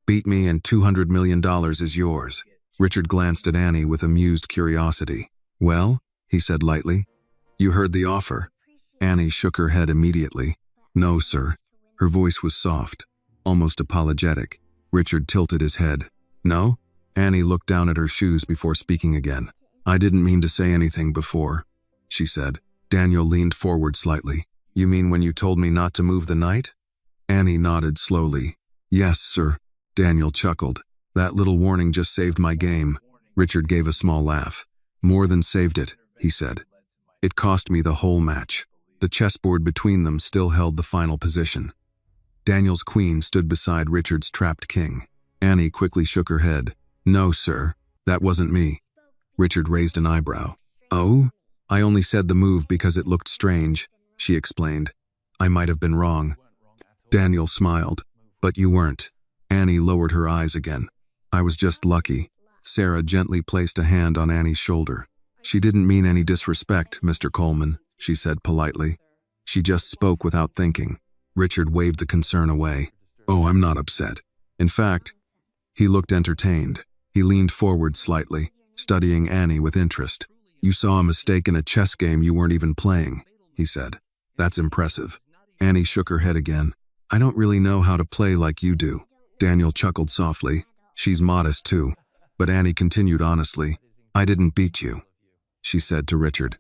Beat me and $200 million is yours. Richard glanced at Annie with amused curiosity. Well, he said lightly, you heard the offer. Annie shook her head immediately. No, sir. Her voice was soft, almost apologetic. Richard tilted his head. No? Annie looked down at her shoes before speaking again. I didn't mean to say anything before, she said. Daniel leaned forward slightly. You mean when you told me not to move the night? Annie nodded slowly. Yes, sir. Daniel chuckled. That little warning just saved my game. Richard gave a small laugh. More than saved it, he said. It cost me the whole match. The chessboard between them still held the final position. Daniel's queen stood beside Richard's trapped king. Annie quickly shook her head. No, sir. That wasn't me. Richard raised an eyebrow. Oh? I only said the move because it looked strange, she explained. I might have been wrong. Daniel smiled. But you weren't. Annie lowered her eyes again. I was just lucky. Sarah gently placed a hand on Annie's shoulder. She didn't mean any disrespect, Mr. Coleman, she said politely. She just spoke without thinking. Richard waved the concern away. Oh, I'm not upset. In fact, he looked entertained. He leaned forward slightly, studying Annie with interest. You saw a mistake in a chess game you weren't even playing, he said. That's impressive. Annie shook her head again. I don't really know how to play like you do. Daniel chuckled softly. She's modest too. But Annie continued honestly. I didn't beat you, she said to Richard.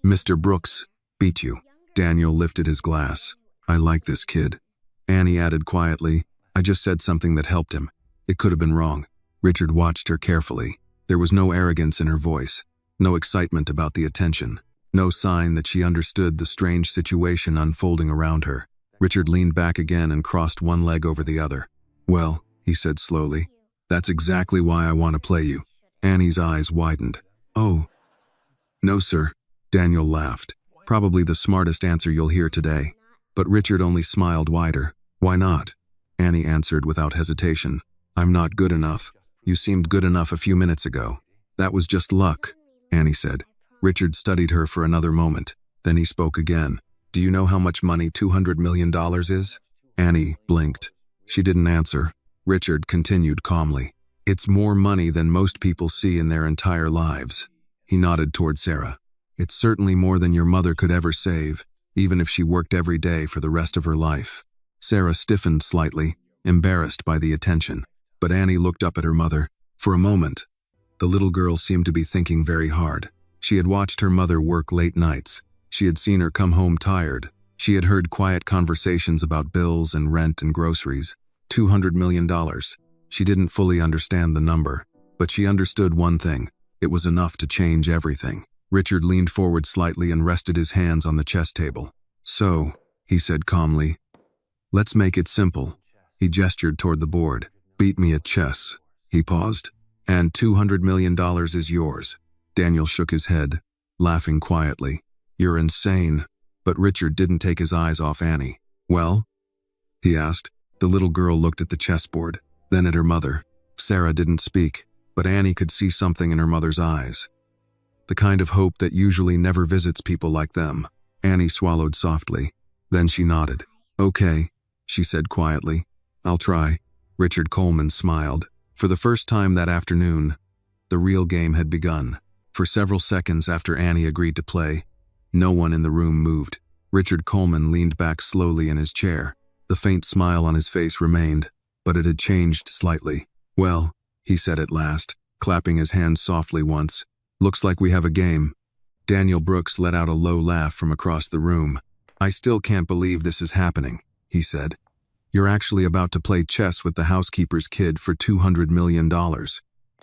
Mr. Brooks beat you. Daniel lifted his glass. I like this kid. Annie added quietly. I just said something that helped him. It could have been wrong. Richard watched her carefully. There was no arrogance in her voice, no excitement about the attention, no sign that she understood the strange situation unfolding around her. Richard leaned back again and crossed one leg over the other. Well, he said slowly, that's exactly why I want to play you. Annie's eyes widened. Oh. No, sir. Daniel laughed. Probably the smartest answer you'll hear today. But Richard only smiled wider. Why not? Annie answered without hesitation. I'm not good enough. You seemed good enough a few minutes ago. That was just luck, Annie said. Richard studied her for another moment. Then he spoke again. Do you know how much money $200 million is? Annie blinked. She didn't answer. Richard continued calmly. It's more money than most people see in their entire lives. He nodded toward Sarah. It's certainly more than your mother could ever save, even if she worked every day for the rest of her life. Sarah stiffened slightly, embarrassed by the attention. But Annie looked up at her mother. For a moment, the little girl seemed to be thinking very hard. She had watched her mother work late nights. She had seen her come home tired. She had heard quiet conversations about bills and rent and groceries. $200 million. She didn't fully understand the number, but she understood one thing. It was enough to change everything. Richard leaned forward slightly and rested his hands on the chess table. So, he said calmly, let's make it simple. He gestured toward the board. Beat me at chess. He paused. And $200 million is yours. Daniel shook his head, laughing quietly. You're insane. But Richard didn't take his eyes off Annie. Well? He asked. The little girl looked at the chessboard, then at her mother. Sarah didn't speak, but Annie could see something in her mother's eyes. The kind of hope that usually never visits people like them. Annie swallowed softly. Then she nodded. Okay, she said quietly. I'll try. Richard Coleman smiled. For the first time that afternoon, the real game had begun. For several seconds after Annie agreed to play, no one in the room moved. Richard Coleman leaned back slowly in his chair. The faint smile on his face remained, but it had changed slightly. Well, he said at last, clapping his hands softly once. Looks like we have a game. Daniel Brooks let out a low laugh from across the room. I still can't believe this is happening, he said. You're actually about to play chess with the housekeeper's kid for $200 million.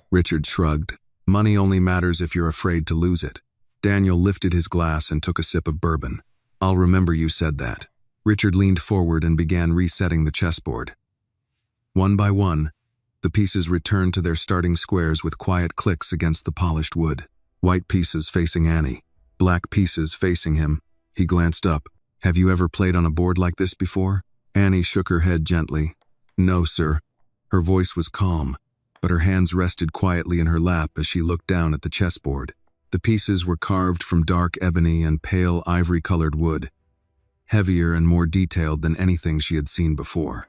Richard shrugged. Money only matters if you're afraid to lose it. Daniel lifted his glass and took a sip of bourbon. I'll remember you said that. Richard leaned forward and began resetting the chessboard. One by one, the pieces returned to their starting squares with quiet clicks against the polished wood. White pieces facing Annie, black pieces facing him. He glanced up. Have you ever played on a board like this before? Annie shook her head gently. No, sir. Her voice was calm, but her hands rested quietly in her lap as she looked down at the chessboard. The pieces were carved from dark ebony and pale ivory-colored wood, heavier and more detailed than anything she had seen before.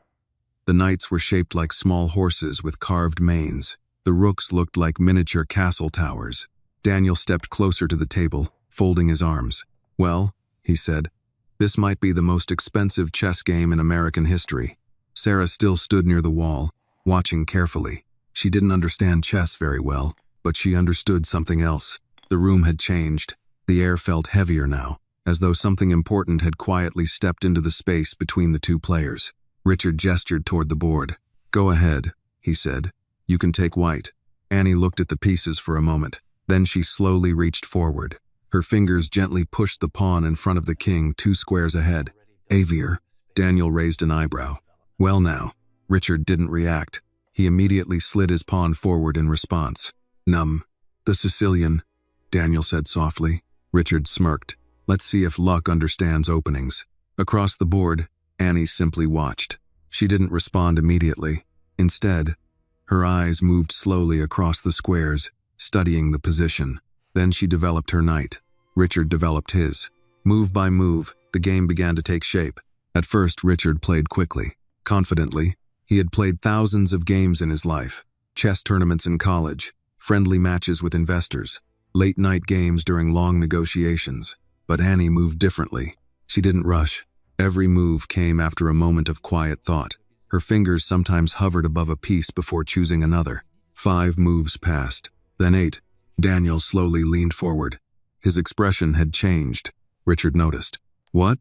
The knights were shaped like small horses with carved manes. The rooks looked like miniature castle towers. Daniel stepped closer to the table, folding his arms. "Well," he said, "this might be the most expensive chess game in American history." Sarah still stood near the wall, watching carefully. She didn't understand chess very well, but she understood something else. The room had changed. The air felt heavier now, as though something important had quietly stepped into the space between the two players. Richard gestured toward the board. "Go ahead," he said. "You can take white." Annie looked at the pieces for a moment. Then she slowly reached forward. Her fingers gently pushed the pawn in front of the king 2 squares ahead. "Avier." Daniel raised an eyebrow. "Well now." Richard didn't react. He immediately slid his pawn forward in response. The Sicilian," Daniel said softly. Richard smirked. "Let's see if luck understands openings." Across the board, Annie simply watched. She didn't respond immediately. Instead, her eyes moved slowly across the squares, studying the position. Then she developed her knight. Richard developed his. Move by move, the game began to take shape. At first, Richard played quickly, confidently. He had played thousands of games in his life. Chess tournaments in college, friendly matches with investors, late-night games during long negotiations. But Annie moved differently. She didn't rush. Every move came after a moment of quiet thought. Her fingers sometimes hovered above a piece before choosing another. 5 moves passed, then 8. Daniel slowly leaned forward. His expression had changed. Richard noticed. "What?"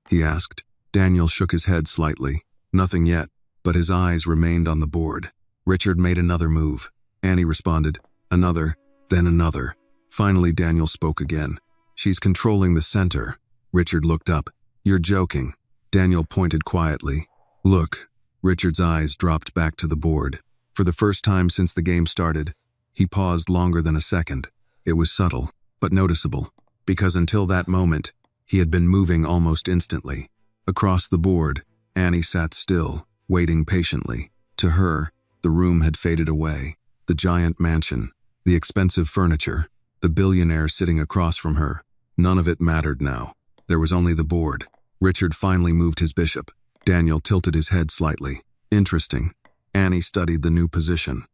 he asked. Daniel shook his head slightly. "Nothing yet," but his eyes remained on the board. Richard made another move. Annie responded. Another, then another. Finally, Daniel spoke again. "She's controlling the center." Richard looked up. "You're joking." Daniel pointed quietly. "Look." Richard's eyes dropped back to the board. For the first time since the game started, he paused longer than a second. It was subtle, but noticeable, because until that moment, he had been moving almost instantly. Across the board, Annie sat still, waiting patiently. To her, the room had faded away. The giant mansion, the expensive furniture, the billionaire sitting across from her. None of it mattered now. There was only the board. Richard finally moved his bishop. Daniel tilted his head slightly. "Interesting." Annie studied the new position.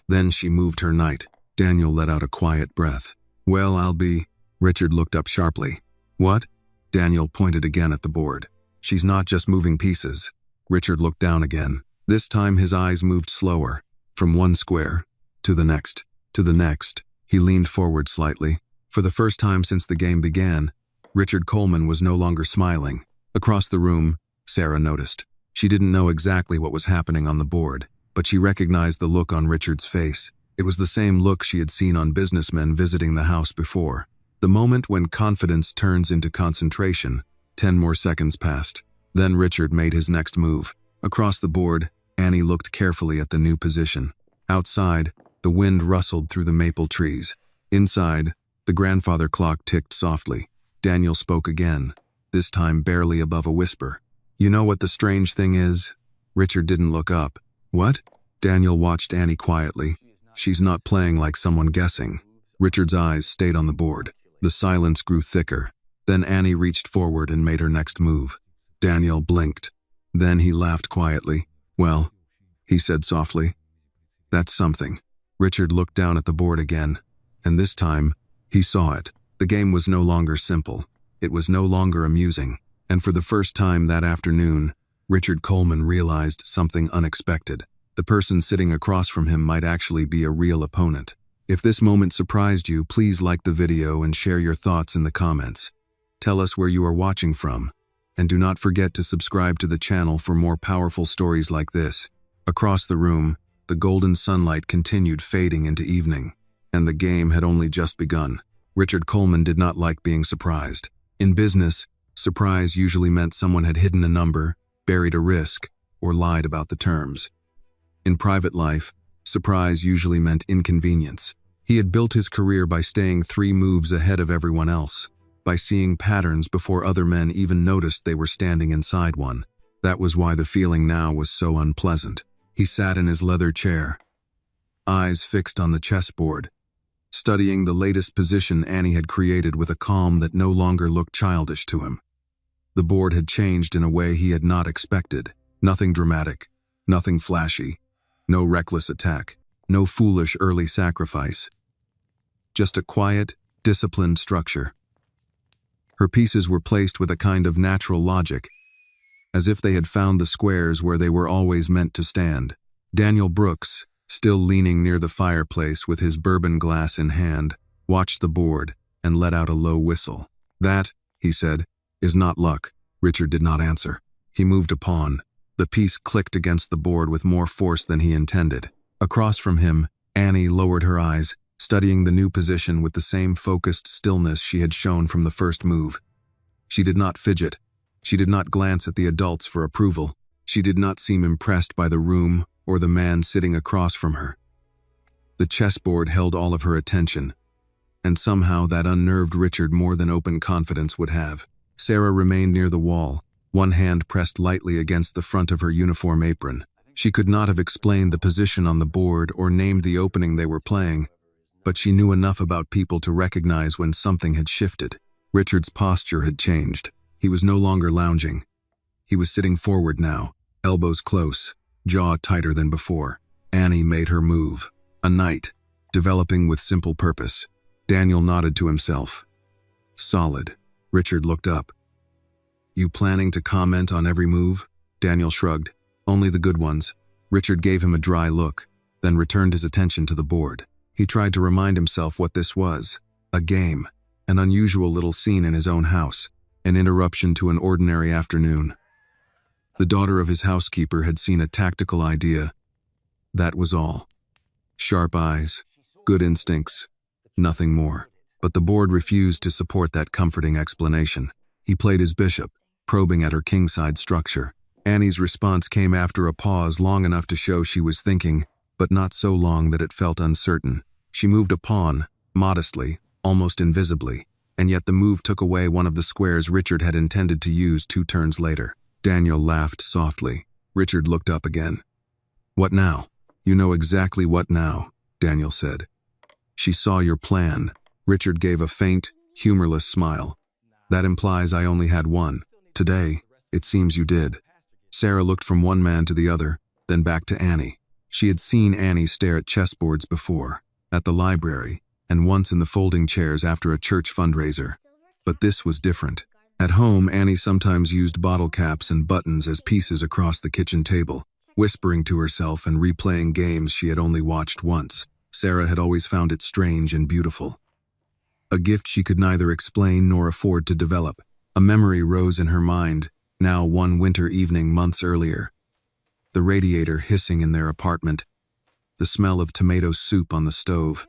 Then she moved her knight. Daniel let out a quiet breath. "Well, I'll be..." Richard looked up sharply. "What?" Daniel pointed again at the board. "She's not just moving pieces." Richard looked down again. This time his eyes moved slower, from one square, to the next, to the next. He leaned forward slightly. For the first time since the game began, Richard Coleman was no longer smiling. Across the room, Sarah noticed. She didn't know exactly what was happening on the board, but she recognized the look on Richard's face. It was the same look she had seen on businessmen visiting the house before. The moment when confidence turns into concentration. 10 more seconds passed. Then Richard made his next move. Across the board, Annie looked carefully at the new position. Outside, the wind rustled through the maple trees. Inside, the grandfather clock ticked softly. Daniel spoke again, this time barely above a whisper. "You know what the strange thing is?" Richard didn't look up. "What?" Daniel watched Annie quietly. "She's not playing like someone guessing." Richard's eyes stayed on the board. The silence grew thicker. Then Annie reached forward and made her next move. Daniel blinked. Then he laughed quietly. "Well," he said softly, "that's something." Richard looked down at the board again, and this time, he saw it. The game was no longer simple. It was no longer amusing. And for the first time that afternoon, Richard Coleman realized something unexpected. The person sitting across from him might actually be a real opponent. If this moment surprised you, please like the video and share your thoughts in the comments. Tell us where you are watching from. And do not forget to subscribe to the channel for more powerful stories like this. Across the room, the golden sunlight continued fading into evening, and the game had only just begun. Richard Coleman did not like being surprised. In business, surprise usually meant someone had hidden a number, buried a risk, or lied about the terms. In private life, surprise usually meant inconvenience. He had built his career by staying 3 moves ahead of everyone else, by seeing patterns before other men even noticed they were standing inside one. That was why the feeling now was so unpleasant. He sat in his leather chair, eyes fixed on the chessboard, studying the latest position Annie had created with a calm that no longer looked childish to him. The board had changed in a way he had not expected. Nothing dramatic, Nothing flashy. No reckless attack. No foolish early sacrifice. Just a quiet, disciplined structure. Her pieces were placed with a kind of natural logic, as if they had found the squares where they were always meant to stand. Daniel Brooks, still leaning near the fireplace with his bourbon glass in hand, watched the board and let out a low whistle. "That," he said, "is not luck." Richard did not answer. He moved a pawn. The piece clicked against the board with more force than he intended. Across from him, Annie lowered her eyes, studying the new position with the same focused stillness she had shown from the first move. She did not fidget. She did not glance at the adults for approval. She did not seem impressed by the room or the man sitting across from her. The chessboard held all of her attention, and somehow that unnerved Richard more than open confidence would have. Sarah remained near the wall, one hand pressed lightly against the front of her uniform apron. She could not have explained the position on the board or named the opening they were playing, but she knew enough about people to recognize when something had shifted. Richard's posture had changed. He was no longer lounging. He was sitting forward now, elbows close, jaw tighter than before. Annie made her move. A knight, developing with simple purpose. Daniel nodded to himself. Solid. Richard looked up. "You planning to comment on every move?" Daniel shrugged. "Only the good ones." Richard gave him a dry look, then returned his attention to the board. He tried to remind himself what this was. A game. An unusual little scene in his own house. An interruption to an ordinary afternoon. The daughter of his housekeeper had seen a tactical idea. That was all. Sharp eyes, good instincts, nothing more. But the board refused to support that comforting explanation. He played his bishop, probing at her kingside structure. Annie's response came after a pause long enough to show she was thinking, but not so long that it felt uncertain. She moved a pawn, modestly, almost invisibly, and yet the move took away one of the squares Richard had intended to use 2 turns later. Daniel laughed softly. Richard looked up again. "What now?" "You know exactly what now," Daniel said. "She saw your plan." Richard gave a faint, humorless smile. "That implies I only had one. Today, it seems you did." Sarah looked from one man to the other, then back to Annie. She had seen Annie stare at chessboards before, at the library, and once in the folding chairs after a church fundraiser. But this was different. At home, Annie sometimes used bottle caps and buttons as pieces across the kitchen table, whispering to herself and replaying games she had only watched once. Sarah had always found it strange and beautiful. A gift she could neither explain nor afford to develop. A memory rose in her mind, now one winter evening months earlier. The radiator hissing in their apartment. The smell of tomato soup on the stove.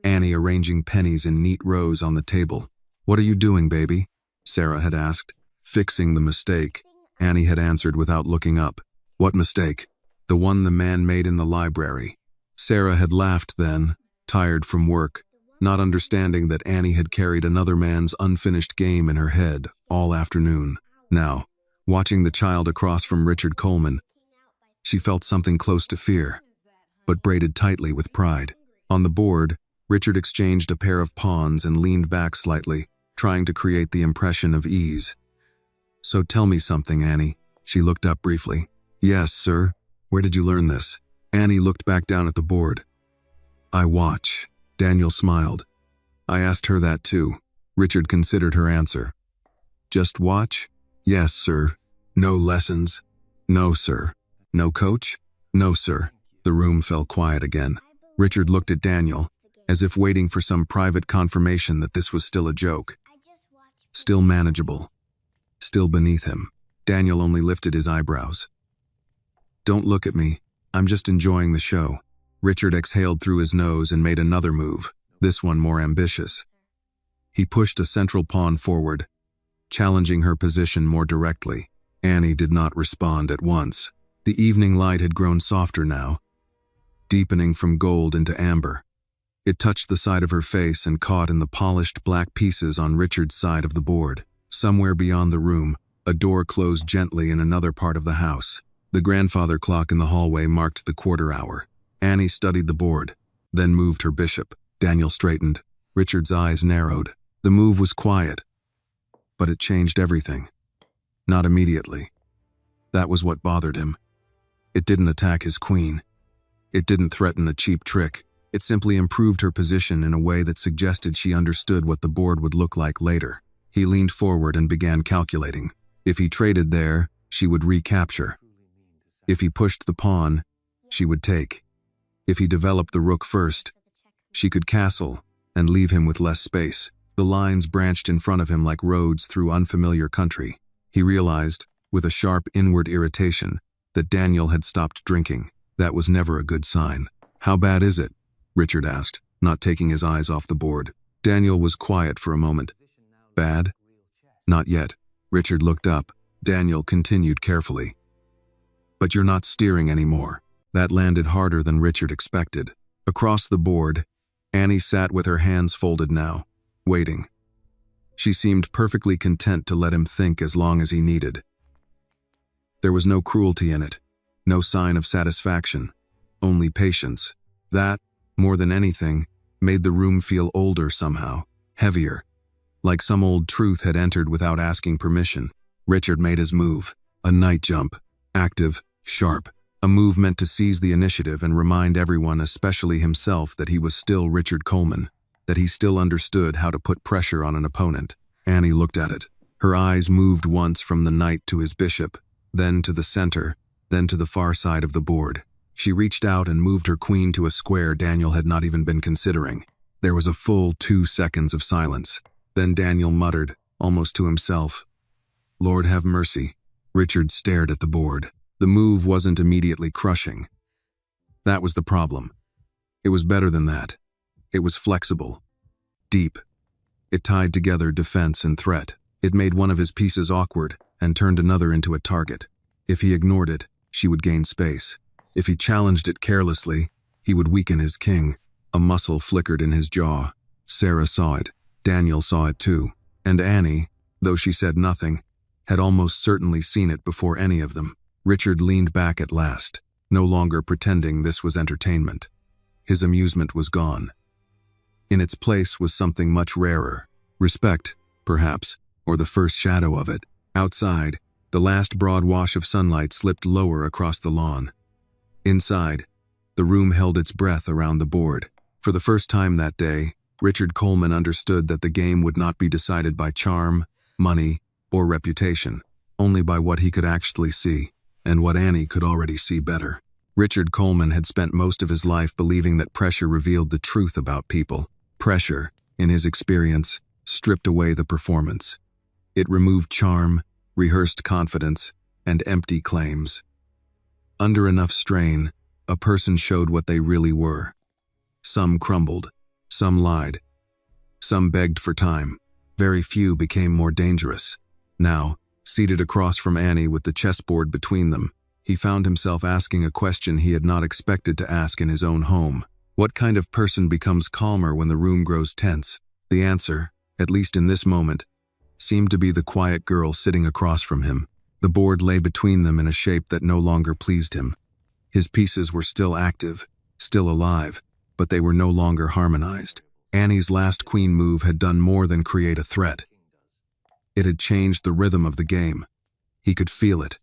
Annie arranging pennies in neat rows on the table. "What are you doing, baby?" Sarah had asked. "Fixing the mistake," Annie had answered without looking up. "What mistake?" "The one the man made in the library." Sarah had laughed then, tired from work, not understanding that Annie had carried another man's unfinished game in her head all afternoon. Now, watching the child across from Richard Coleman, she felt something close to fear, but braided tightly with pride. On the board, Richard exchanged a pair of pawns and leaned back slightly, trying to create the impression of ease. "So tell me something, Annie." She looked up briefly. "Yes, sir. Where did you learn this?" Annie looked back down at the board. "I watch." Daniel smiled. "I asked her that too." Richard considered her answer. "Just watch?" "Yes, sir." "No lessons?" "No, sir." "No coach?" "No, sir." The room fell quiet again. Richard looked at Daniel, as if waiting for some private confirmation that this was still a joke. Still manageable. Still beneath him. Daniel only lifted his eyebrows. "Don't look at me. I'm just enjoying the show." Richard exhaled through his nose and made another move, this one more ambitious. He pushed a central pawn forward, challenging her position more directly. Annie did not respond at once. The evening light had grown softer now, deepening from gold into amber. It touched the side of her face and caught in the polished black pieces on Richard's side of the board. Somewhere beyond the room, a door closed gently in another part of the house. The grandfather clock in the hallway marked the quarter hour. Annie studied the board, then moved her bishop. Daniel straightened. Richard's eyes narrowed. The move was quiet, but it changed everything. Not immediately. That was what bothered him. It didn't attack his queen. It didn't threaten a cheap trick. It simply improved her position in a way that suggested she understood what the board would look like later. He leaned forward and began calculating. If he traded there, she would recapture. If he pushed the pawn, she would take. If he developed the rook first, she could castle and leave him with less space. The lines branched in front of him like roads through unfamiliar country. He realized, with a sharp inward irritation, that Daniel had stopped drinking. That was never a good sign. "How bad is it?" Richard asked, not taking his eyes off the board. Daniel was quiet for a moment. "Bad?" "Not yet." Richard looked up. Daniel continued carefully. "But you're not steering anymore." That landed harder than Richard expected. Across the board, Annie sat with her hands folded now, waiting. She seemed perfectly content to let him think as long as he needed. There was no cruelty in it, no sign of satisfaction, only patience. That, more than anything, made the room feel older somehow, heavier, like some old truth had entered without asking permission. Richard made his move, a night jump, active, sharp, a move meant to seize the initiative and remind everyone, especially himself, that he was still Richard Coleman, that he still understood how to put pressure on an opponent. Annie looked at it. Her eyes moved once from the knight to his bishop, then to the center, then to the far side of the board. She reached out and moved her queen to a square Daniel had not even been considering. There was a full 2 seconds of silence. Then Daniel muttered, almost to himself, "Lord have mercy." Richard stared at the board. The move wasn't immediately crushing. That was the problem. It was better than that. It was flexible, deep. It tied together defense and threat. It made one of his pieces awkward and turned another into a target. If he ignored it, she would gain space. If he challenged it carelessly, he would weaken his king. A muscle flickered in his jaw. Sarah saw it. Daniel saw it too. And Annie, though she said nothing, had almost certainly seen it before any of them. Richard leaned back at last, no longer pretending this was entertainment. His amusement was gone. In its place was something much rarer. Respect, perhaps, or the first shadow of it. Outside, the last broad wash of sunlight slipped lower across the lawn. Inside, the room held its breath around the board. For the first time that day, Richard Coleman understood that the game would not be decided by charm, money, or reputation, only by what he could actually see, and what Annie could already see better. Richard Coleman had spent most of his life believing that pressure revealed the truth about people. Pressure, in his experience, stripped away the performance. It removed charm, rehearsed confidence, and empty claims. Under enough strain, a person showed what they really were. Some crumbled, some lied, some begged for time. Very few became more dangerous. Now, seated across from Annie with the chessboard between them, he found himself asking a question he had not expected to ask in his own home. What kind of person becomes calmer when the room grows tense? The answer, at least in this moment, seemed to be the quiet girl sitting across from him. The board lay between them in a shape that no longer pleased him. His pieces were still active, still alive, but they were no longer harmonized. Annie's last queen move had done more than create a threat. It had changed the rhythm of the game. He could feel it.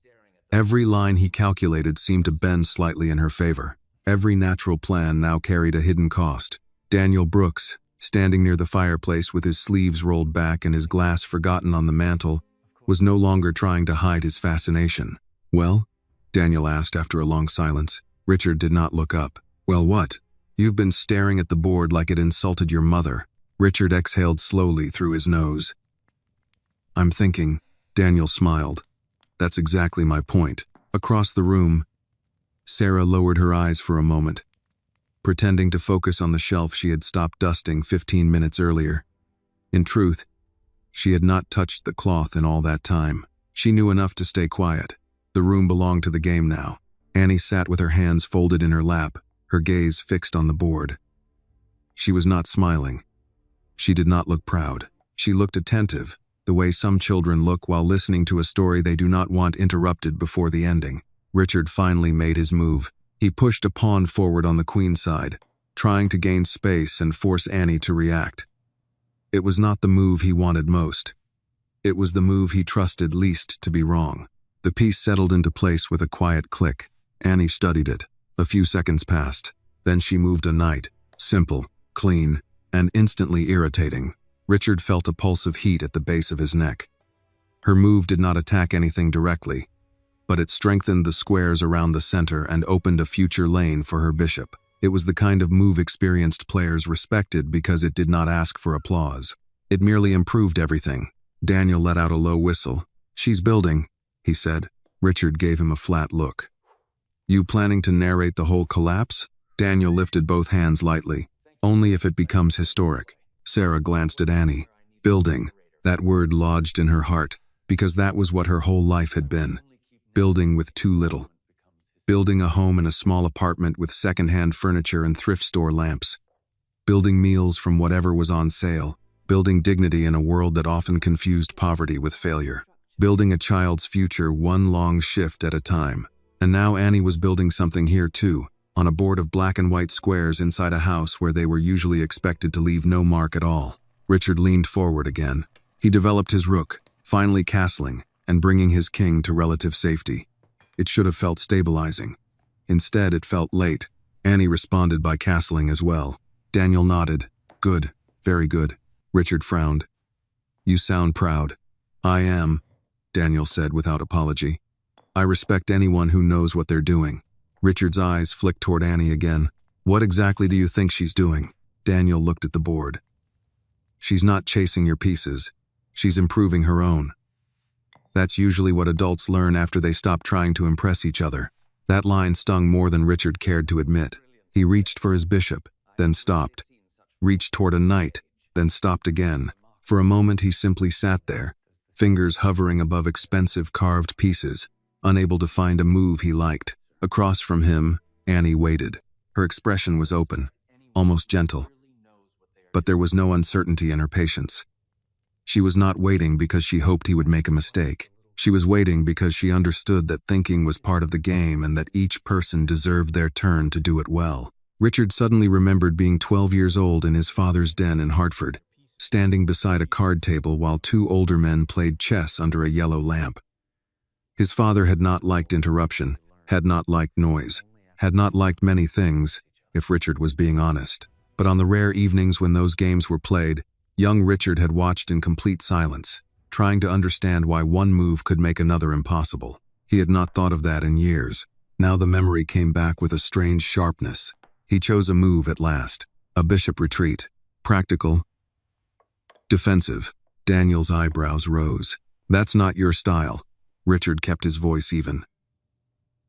Every line he calculated seemed to bend slightly in her favor. Every natural plan now carried a hidden cost. Daniel Brooks, standing near the fireplace with his sleeves rolled back and his glass forgotten on the mantel, was no longer trying to hide his fascination. "Well?" Daniel asked after a long silence. Richard did not look up. "Well, what? You've been staring at the board like it insulted your mother." Richard exhaled slowly through his nose. "I'm thinking," Daniel smiled. "That's exactly my point." Across the room, Sarah lowered her eyes for a moment, pretending to focus on the shelf she had stopped dusting 15 minutes earlier. In truth, she had not touched the cloth in all that time. She knew enough to stay quiet. The room belonged to the game now. Annie sat with her hands folded in her lap, her gaze fixed on the board. She was not smiling. She did not look proud. She looked attentive, the way some children look while listening to a story they do not want interrupted before the ending. Richard finally made his move. He pushed a pawn forward on the queen's side, trying to gain space and force Annie to react. It was not the move he wanted most. It was the move he trusted least to be wrong. The piece settled into place with a quiet click. Annie studied it. A few seconds passed. Then she moved a knight. Simple, clean, and instantly irritating. Richard felt a pulse of heat at the base of his neck. Her move did not attack anything directly, but it strengthened the squares around the center and opened a future lane for her bishop. It was the kind of move experienced players respected because it did not ask for applause. It merely improved everything. Daniel let out a low whistle. "She's building," he said. Richard gave him a flat look. "You planning to narrate the whole collapse?" Daniel lifted both hands lightly. "Only if it becomes historic." Sarah glanced at Annie. Building. That word lodged in her heart, because that was what her whole life had been. Building with too little. Building a home in a small apartment with second-hand furniture and thrift store lamps. Building meals from whatever was on sale. Building dignity in a world that often confused poverty with failure. Building a child's future one long shift at a time. And now Annie was building something here too, on a board of black and white squares inside a house where they were usually expected to leave no mark at all. Richard leaned forward again. He developed his rook, finally castling and bringing his king to relative safety. It should have felt stabilizing. Instead, it felt late. Annie responded by castling as well. Daniel nodded. "Good, very good." Richard frowned. "You sound proud." "I am," Daniel said without apology. "I respect anyone who knows what they're doing." Richard's eyes flicked toward Annie again. "What exactly do you think she's doing?" Daniel looked at the board. "She's not chasing your pieces. She's improving her own." That's usually what adults learn after they stop trying to impress each other. That line stung more than Richard cared to admit. He reached for his bishop, then stopped. Reached toward a knight, then stopped again. For a moment he simply sat there, fingers hovering above expensive carved pieces, unable to find a move he liked. Across from him, Annie waited. Her expression was open, almost gentle. But there was no uncertainty in her patience. She was not waiting because she hoped he would make a mistake. She was waiting because she understood that thinking was part of the game and that each person deserved their turn to do it well. Richard suddenly remembered being 12 years old in his father's den in Hartford, standing beside a card table while two older men played chess under a yellow lamp. His father had not liked interruption, had not liked noise, had not liked many things, if Richard was being honest. But on the rare evenings when those games were played, young Richard had watched in complete silence, trying to understand why one move could make another impossible. He had not thought of that in years. Now the memory came back with a strange sharpness. He chose a move at last, a bishop retreat. Practical, defensive. Daniel's eyebrows rose. "That's not your style." Richard kept his voice even.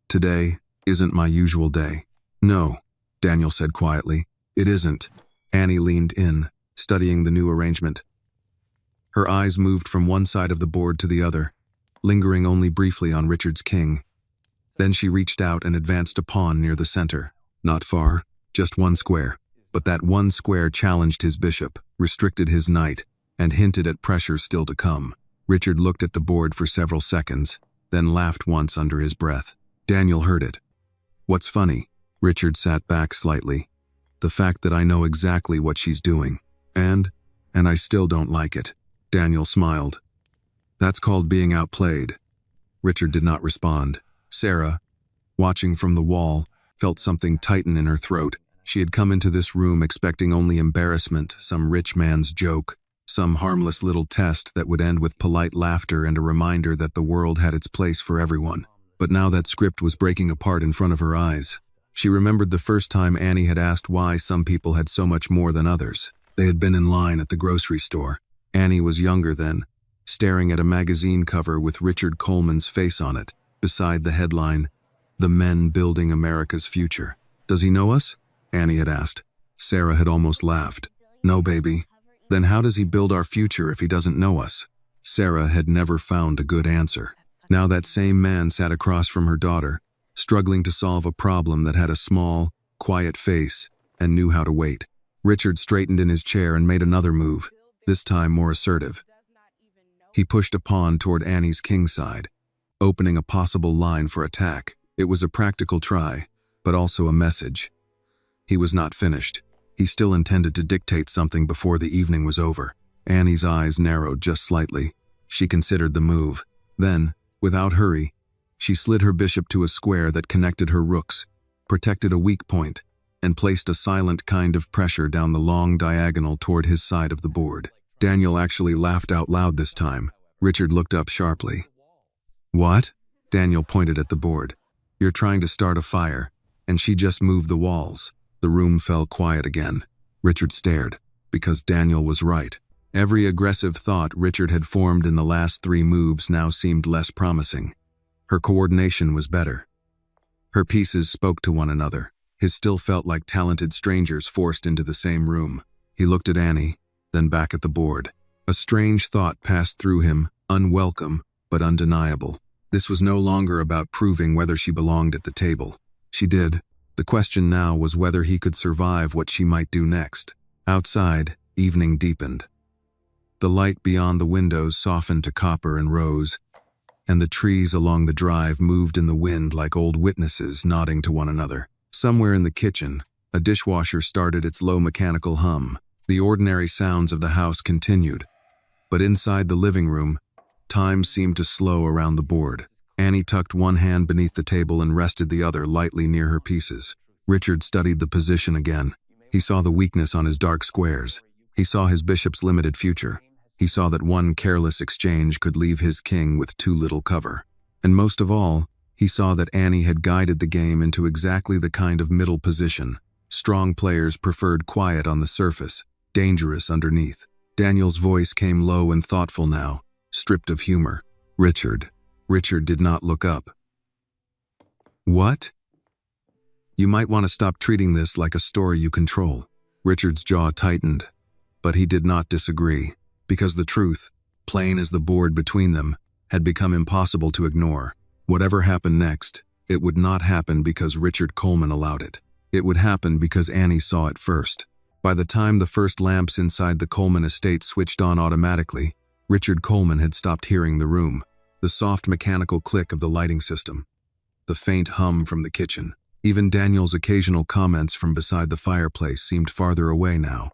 "Today isn't my usual day." "No," Daniel said quietly. "It isn't." Annie leaned in, studying the new arrangement. Her eyes moved from one side of the board to the other, lingering only briefly on Richard's king. Then she reached out and advanced a pawn near the center. Not far, just one square. But that one square challenged his bishop, restricted his knight, and hinted at pressure still to come. Richard looked at the board for several seconds, then laughed once under his breath. Daniel heard it. "What's funny?" Richard sat back slightly. "The fact that I know exactly what she's doing. And I still don't like it." Daniel smiled. "That's called being outplayed." Richard did not respond. Sarah, watching from the wall, felt something tighten in her throat. She had come into this room expecting only embarrassment, some rich man's joke, some harmless little test that would end with polite laughter and a reminder that the world had its place for everyone. But now that script was breaking apart in front of her eyes. She remembered the first time Annie had asked why some people had so much more than others. They had been in line at the grocery store. Annie was younger then, staring at a magazine cover with Richard Coleman's face on it, beside the headline, "The Men Building America's Future." "Does he know us?" Annie had asked. Sarah had almost laughed. "No, baby. Then how does he build our future if he doesn't know us?" Sarah had never found a good answer. Now that same man sat across from her daughter, struggling to solve a problem that had a small, quiet face and knew how to wait. Richard straightened in his chair and made another move, this time more assertive. He pushed a pawn toward Annie's king side, opening a possible line for attack. It was a practical try, but also a message. He was not finished. He still intended to dictate something before the evening was over. Annie's eyes narrowed just slightly. She considered the move. Then, without hurry, She slid her bishop to a square that connected her rooks, protected a weak point, and placed a silent kind of pressure down the long diagonal toward his side of the board. Daniel actually laughed out loud this time. Richard looked up sharply. "What?" Daniel pointed at the board. "You're trying to start a fire, and she just moved the walls." The room fell quiet again. Richard stared, because Daniel was right. Every aggressive thought Richard had formed in the last 3 moves now seemed less promising. Her coordination was better. Her pieces spoke to one another. His still felt like talented strangers forced into the same room. He looked at Annie, then back at the board. A strange thought passed through him, unwelcome, but undeniable. This was no longer about proving whether she belonged at the table. She did. The question now was whether he could survive what she might do next. Outside, evening deepened. The light beyond the windows softened to copper and rose, and the trees along the drive moved in the wind like old witnesses nodding to one another. Somewhere in the kitchen, a dishwasher started its low mechanical hum. The ordinary sounds of the house continued, but inside the living room, time seemed to slow around the board. Annie tucked one hand beneath the table and rested the other lightly near her pieces. Richard studied the position again. He saw the weakness on his dark squares. He saw his bishop's limited future. He saw that one careless exchange could leave his king with too little cover. And most of all, he saw that Annie had guided the game into exactly the kind of middle position. Strong players preferred quiet on the surface, dangerous underneath. Daniel's voice came low and thoughtful now, stripped of humor. "Richard." Richard did not look up. "What?" "You might want to stop treating this like a story you control." Richard's jaw tightened, but he did not disagree, because the truth, plain as the board between them, had become impossible to ignore. Whatever happened next, it would not happen because Richard Coleman allowed it. It would happen because Annie saw it first. By the time the first lamps inside the Coleman estate switched on automatically, Richard Coleman had stopped hearing the room. The soft mechanical click of the lighting system, the faint hum from the kitchen. Even Daniel's occasional comments from beside the fireplace seemed farther away now,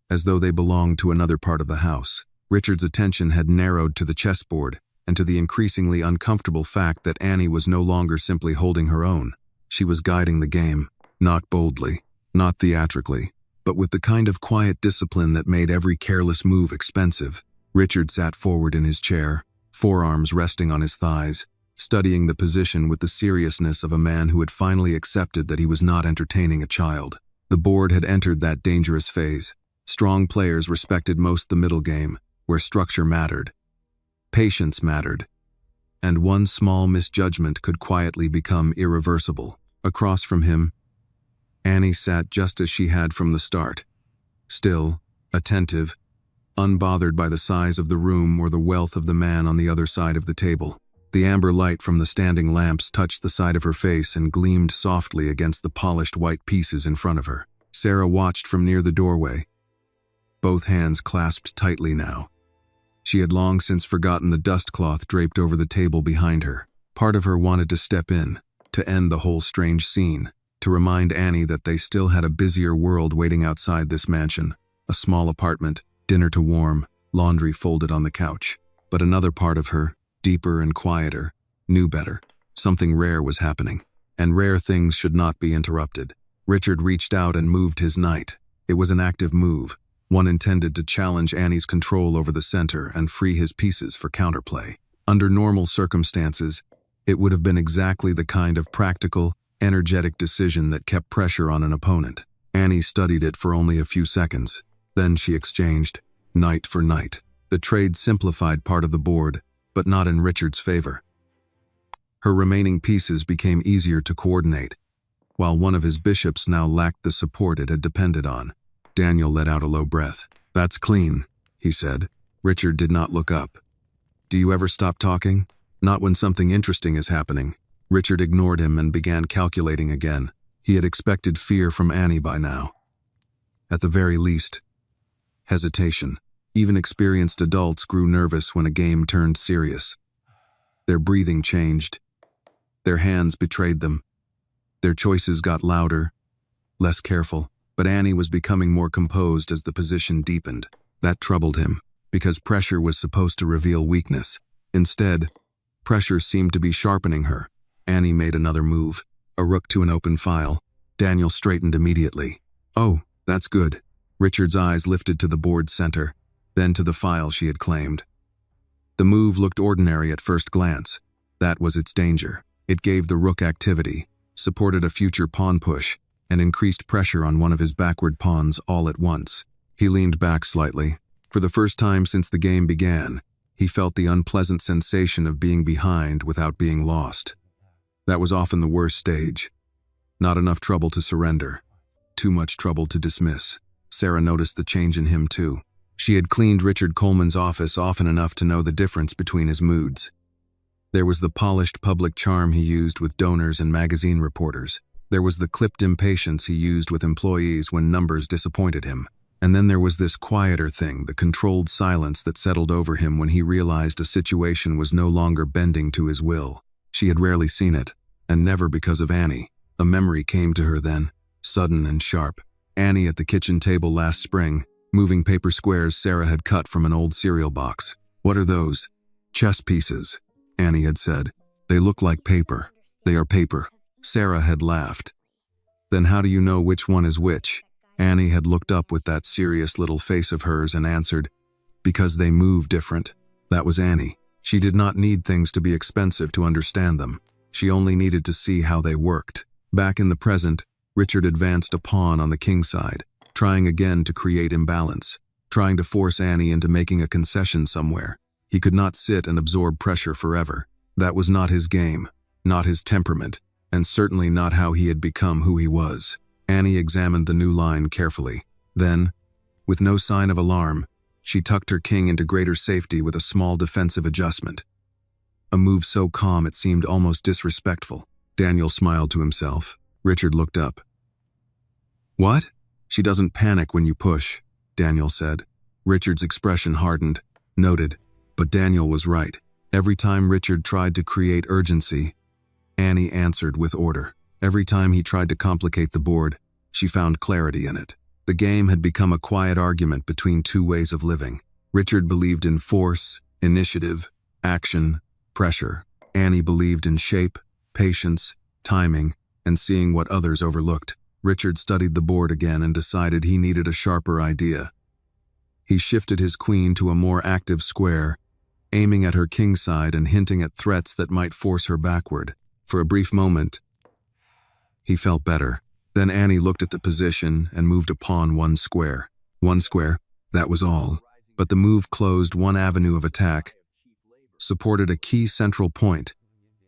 as though they belonged to another part of the house. Richard's attention had narrowed to the chessboard and to the increasingly uncomfortable fact that Annie was no longer simply holding her own. She was guiding the game, not boldly, not theatrically, but with the kind of quiet discipline that made every careless move expensive. Richard sat forward in his chair, forearms resting on his thighs, studying the position with the seriousness of a man who had finally accepted that he was not entertaining a child. The board had entered that dangerous phase. Strong players respected most the middle game, where structure mattered, patience mattered, and one small misjudgment could quietly become irreversible. Across from him, Annie sat just as she had from the start, still, attentive, unbothered by the size of the room or the wealth of the man on the other side of the table. The amber light from the standing lamps touched the side of her face and gleamed softly against the polished white pieces in front of her. Sarah watched from near the doorway, both hands clasped tightly now. She had long since forgotten the dust cloth draped over the table behind her. Part of her wanted to step in, to end the whole strange scene, to remind Annie that they still had a busier world waiting outside this mansion, a small apartment, dinner to warm, laundry folded on the couch. But another part of her, deeper and quieter, knew better. Something rare was happening, and rare things should not be interrupted. Richard reached out and moved his knight. It was an active move, one intended to challenge Annie's control over the center and free his pieces for counterplay. Under normal circumstances, it would have been exactly the kind of practical, energetic decision that kept pressure on an opponent. Annie studied it for only a few seconds. Then she exchanged, knight for knight. The trade simplified part of the board, but not in Richard's favor. Her remaining pieces became easier to coordinate, while one of his bishops now lacked the support it had depended on. Daniel let out a low breath. "That's clean," he said. Richard did not look up. "Do you ever stop talking?" "Not when something interesting is happening." Richard ignored him and began calculating again. He had expected fear from Annie by now. At the very least, hesitation. Even experienced adults grew nervous when a game turned serious. Their breathing changed. Their hands betrayed them. Their choices got louder, less careful. But Annie was becoming more composed as the position deepened. That troubled him, because pressure was supposed to reveal weakness. Instead, pressure seemed to be sharpening her. Annie made another move, a rook to an open file. Daniel straightened immediately. "Oh, that's good." Richard's eyes lifted to the board's center, then to the file she had claimed. The move looked ordinary at first glance. That was its danger. It gave the rook activity, supported a future pawn push, and increased pressure on one of his backward pawns all at once. He leaned back slightly. For the first time since the game began, he felt the unpleasant sensation of being behind without being lost. That was often the worst stage. Not enough trouble to surrender. Too much trouble to dismiss. Sarah noticed the change in him too. She had cleaned Richard Coleman's office often enough to know the difference between his moods. There was the polished public charm he used with donors and magazine reporters. There was the clipped impatience he used with employees when numbers disappointed him. And then there was this quieter thing, the controlled silence that settled over him when he realized a situation was no longer bending to his will. She had rarely seen it, and never because of Annie. A memory came to her then, sudden and sharp. Annie at the kitchen table last spring, moving paper squares Sarah had cut from an old cereal box. "What are those?" "Chess pieces," Annie had said. "They look like paper." "They are paper." Sarah had laughed. "Then how do you know which one is which?" Annie had looked up with that serious little face of hers and answered, "Because they move different." That was Annie. She did not need things to be expensive to understand them. She only needed to see how they worked. Back in the present, Richard advanced a pawn on the king side, trying again to create imbalance, trying to force Annie into making a concession somewhere. He could not sit and absorb pressure forever. That was not his game, not his temperament, and certainly not how he had become who he was. Annie examined the new line carefully. Then, with no sign of alarm, she tucked her king into greater safety with a small defensive adjustment. A move so calm it seemed almost disrespectful. Daniel smiled to himself. Richard looked up. "What?" "She doesn't panic when you push," Daniel said. Richard's expression hardened. Noted. But Daniel was right. Every time Richard tried to create urgency, Annie answered with order. Every time he tried to complicate the board, she found clarity in it. The game had become a quiet argument between two ways of living. Richard believed in force, initiative, action, pressure. Annie believed in shape, patience, timing, and seeing what others overlooked. Richard studied the board again and decided he needed a sharper idea. He shifted his queen to a more active square, aiming at her king side and hinting at threats that might force her backward. For a brief moment, he felt better. Then Annie looked at the position and moved a pawn one square. One square, that was all. But the move closed one avenue of attack, supported a key central point,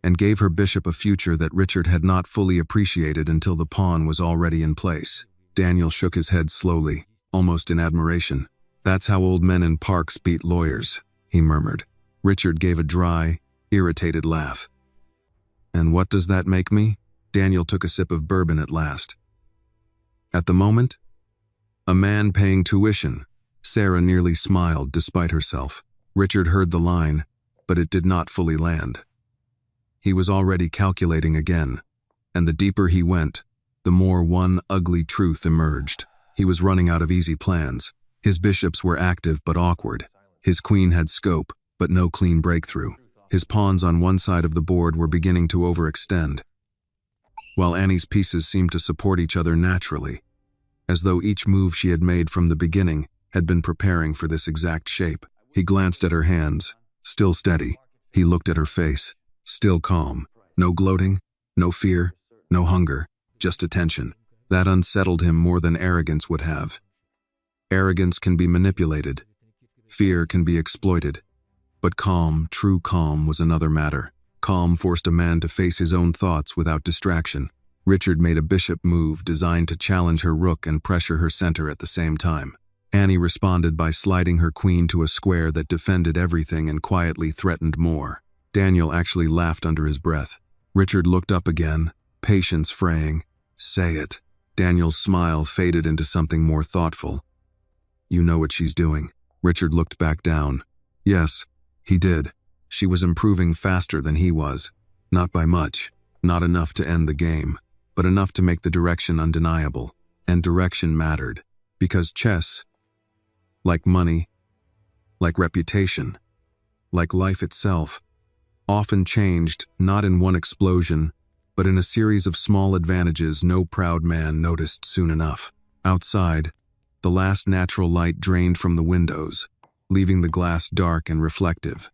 and gave her bishop a future that Richard had not fully appreciated until the pawn was already in place. Daniel shook his head slowly, almost in admiration. "That's how old men in parks beat lawyers," he murmured. Richard gave a dry, irritated laugh. "And what does that make me?" Daniel took a sip of bourbon at last. "At the moment, a man paying tuition." Sarah nearly smiled despite herself. Richard heard the line, but it did not fully land. He was already calculating again, and the deeper he went, the more one ugly truth emerged. He was running out of easy plans. His bishops were active but awkward. His queen had scope, but no clean breakthrough. His pawns on one side of the board were beginning to overextend, while Annie's pieces seemed to support each other naturally, as though each move she had made from the beginning had been preparing for this exact shape. He glanced at her hands, still steady. He looked at her face, still calm. No gloating, no fear, no hunger, just attention. That unsettled him more than arrogance would have. Arrogance can be manipulated. Fear can be exploited. But calm, true calm, was another matter. Calm forced a man to face his own thoughts without distraction. Richard made a bishop move designed to challenge her rook and pressure her center at the same time. Annie responded by sliding her queen to a square that defended everything and quietly threatened more. Daniel actually laughed under his breath. Richard looked up again, patience fraying. "Say it." Daniel's smile faded into something more thoughtful. "You know what she's doing." Richard looked back down. Yes, he did. She was improving faster than he was. Not by much, not enough to end the game, but enough to make the direction undeniable. And direction mattered, because chess, like money, like reputation, like life itself, often changed not in one explosion, but in a series of small advantages no proud man noticed soon enough. Outside, the last natural light drained from the windows, leaving the glass dark and reflective.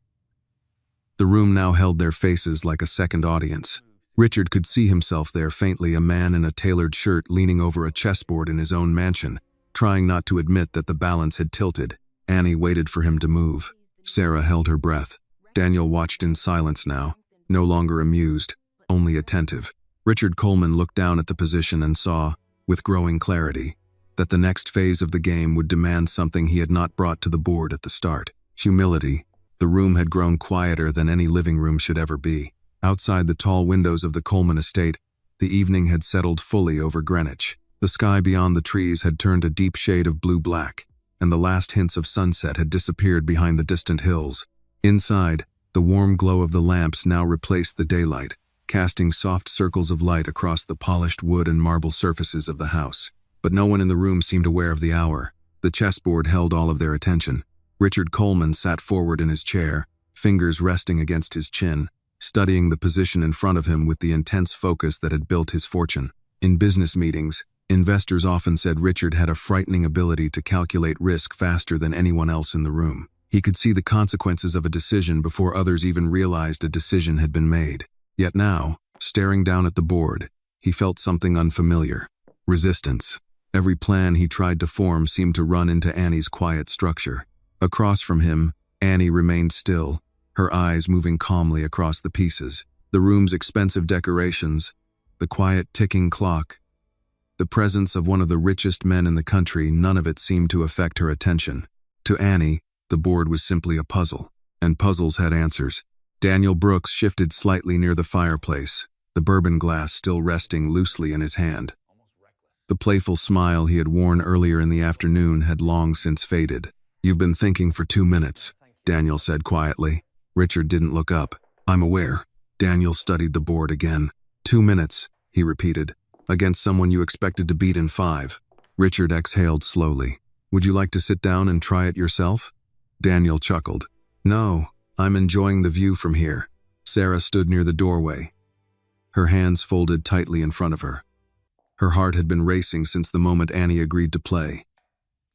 The room now held their faces like a second audience. Richard could see himself there faintly, a man in a tailored shirt leaning over a chessboard in his own mansion, trying not to admit that the balance had tilted. Annie waited for him to move. Sarah held her breath. Daniel watched in silence now, no longer amused, only attentive. Richard Coleman looked down at the position and saw, with growing clarity, that the next phase of the game would demand something he had not brought to the board at the start: humility. The room had grown quieter than any living room should ever be. Outside the tall windows of the Coleman estate, the evening had settled fully over Greenwich. The sky beyond the trees had turned a deep shade of blue-black, and the last hints of sunset had disappeared behind the distant hills. Inside, the warm glow of the lamps now replaced the daylight, casting soft circles of light across the polished wood and marble surfaces of the house. But no one in the room seemed aware of the hour. The chessboard held all of their attention. Richard Coleman sat forward in his chair, fingers resting against his chin, studying the position in front of him with the intense focus that had built his fortune. In business meetings, investors often said Richard had a frightening ability to calculate risk faster than anyone else in the room. He could see the consequences of a decision before others even realized a decision had been made. Yet now, staring down at the board, he felt something unfamiliar: resistance. Every plan he tried to form seemed to run into Annie's quiet structure. Across from him, Annie remained still, her eyes moving calmly across the pieces. The room's expensive decorations, the quiet ticking clock, the presence of one of the richest men in the country, none of it seemed to affect her attention. To Annie, the board was simply a puzzle, and puzzles had answers. Daniel Brooks shifted slightly near the fireplace, the bourbon glass still resting loosely in his hand. The playful smile he had worn earlier in the afternoon had long since faded. "You've been thinking for 2 minutes," Daniel said quietly. Richard didn't look up. "I'm aware." Daniel studied the board again. 2 minutes, he repeated, "against someone you expected to beat in 5. Richard exhaled slowly. "Would you like to sit down and try it yourself?" Daniel chuckled. "No, I'm enjoying the view from here." Sarah stood near the doorway, her hands folded tightly in front of her. Her heart had been racing since the moment Annie agreed to play.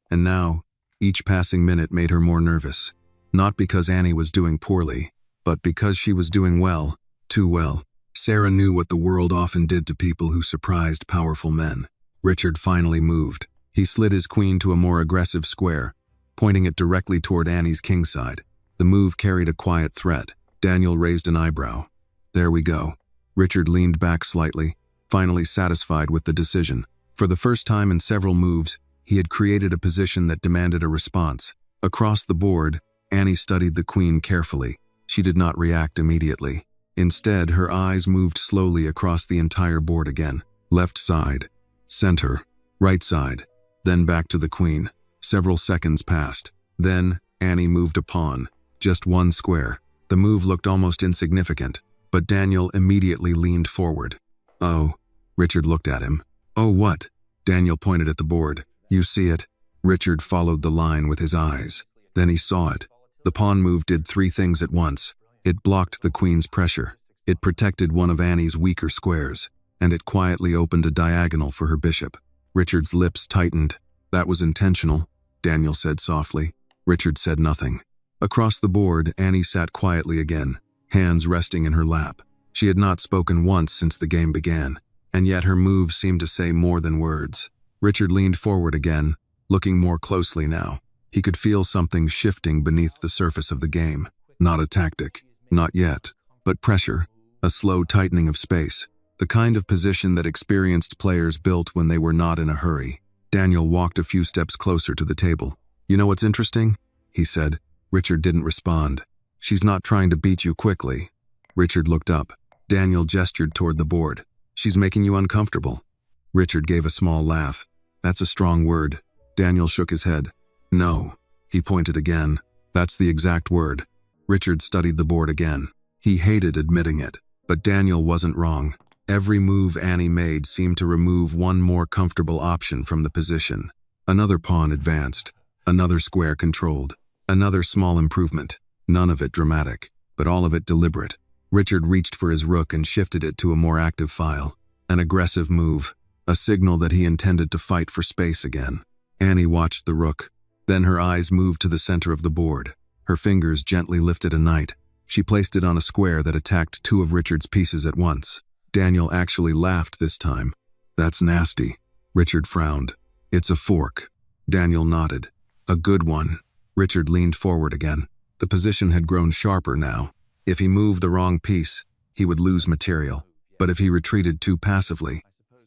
And now, each passing minute made her more nervous. Not because Annie was doing poorly, but because she was doing well, too well. Sarah knew what the world often did to people who surprised powerful men. Richard finally moved. He slid his queen to a more aggressive square, pointing it directly toward Annie's kingside. The move carried a quiet threat. Daniel raised an eyebrow. "There we go." Richard leaned back slightly, finally satisfied with the decision. For the first time in several moves, he had created a position that demanded a response. Across the board, Annie studied the queen carefully. She did not react immediately. Instead, her eyes moved slowly across the entire board again. Left side, center, right side, then back to the queen. Several seconds passed. Then, Annie moved a pawn. Just one square. The move looked almost insignificant, but Daniel immediately leaned forward. "Oh." Richard looked at him. "Oh, what?" Daniel pointed at the board. "You see it?" Richard followed the line with his eyes. Then he saw it. The pawn move did 3 things at once. It blocked the queen's pressure. It protected one of Annie's weaker squares, and it quietly opened a diagonal for her bishop. Richard's lips tightened. "That was intentional," Daniel said softly. Richard said nothing. Across the board, Annie sat quietly again, hands resting in her lap. She had not spoken once since the game began, and yet her moves seemed to say more than words. Richard leaned forward again, looking more closely now. He could feel something shifting beneath the surface of the game. Not a tactic, not yet, but pressure, a slow tightening of space, the kind of position that experienced players built when they were not in a hurry. Daniel walked a few steps closer to the table. "You know what's interesting?" he said. Richard didn't respond. "She's not trying to beat you quickly." Richard looked up. Daniel gestured toward the board. "She's making you uncomfortable." Richard gave a small laugh. "That's a strong word." Daniel shook his head. "No." He pointed again. "That's the exact word." Richard studied the board again. He hated admitting it, but Daniel wasn't wrong. Every move Annie made seemed to remove one more comfortable option from the position. Another pawn advanced, another square controlled, another small improvement, none of it dramatic, but all of it deliberate. Richard reached for his rook and shifted it to a more active file. An aggressive move, a signal that he intended to fight for space again. Annie watched the rook. Then her eyes moved to the center of the board. Her fingers gently lifted a knight. She placed it on a square that attacked two of Richard's pieces at once. Daniel actually laughed this time. "That's nasty." Richard frowned. "It's a fork." Daniel nodded. "A good one." Richard leaned forward again. The position had grown sharper now. If he moved the wrong piece, he would lose material. But if he retreated too passively,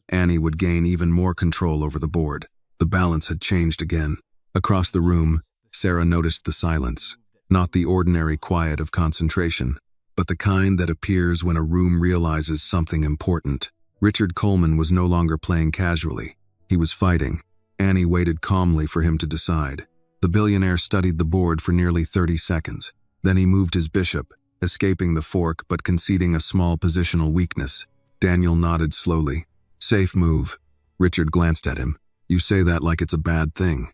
Annie would gain even more control over the board. The balance had changed again. Across the room, Sarah noticed the silence. Not the ordinary quiet of concentration, but the kind that appears when a room realizes something important. Richard Coleman was no longer playing casually. He was fighting. Annie waited calmly for him to decide. The billionaire studied the board for nearly 30 seconds. Then he moved his bishop, escaping the fork but conceding a small positional weakness. Daniel nodded slowly. "Safe move." Richard glanced at him. "You say that like it's a bad thing."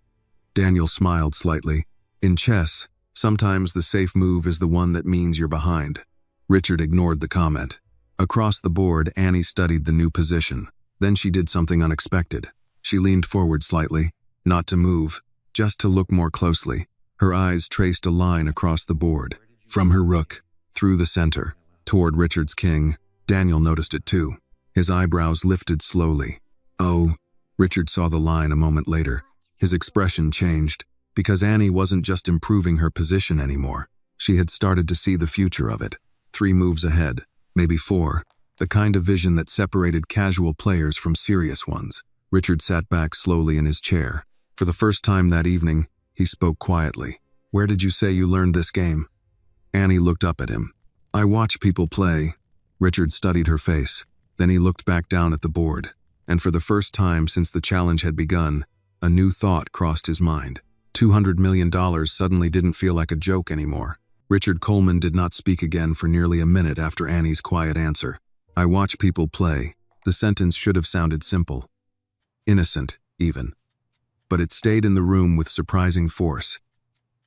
Daniel smiled slightly. "In chess, sometimes the safe move is the one that means you're behind." Richard ignored the comment. Across the board, Annie studied the new position. Then she did something unexpected. She leaned forward slightly, not to move, just to look more closely. Her eyes traced a line across the board, from her rook, through the center, toward Richard's king. Daniel noticed it too. His eyebrows lifted slowly. "Oh." Richard saw the line a moment later. His expression changed, because Annie wasn't just improving her position anymore. She had started to see the future of it. 3 moves ahead, maybe 4. The kind of vision that separated casual players from serious ones. Richard sat back slowly in his chair. For the first time that evening, he spoke quietly. "Where did you say you learned this game?" Annie looked up at him. "I watch people play." Richard studied her face. Then he looked back down at the board. And for the first time since the challenge had begun, a new thought crossed his mind. $200 million suddenly didn't feel like a joke anymore. Richard Coleman did not speak again for nearly a minute after Annie's quiet answer. "I watch people play." The sentence should have sounded simple. Innocent, even. But it stayed in the room with surprising force,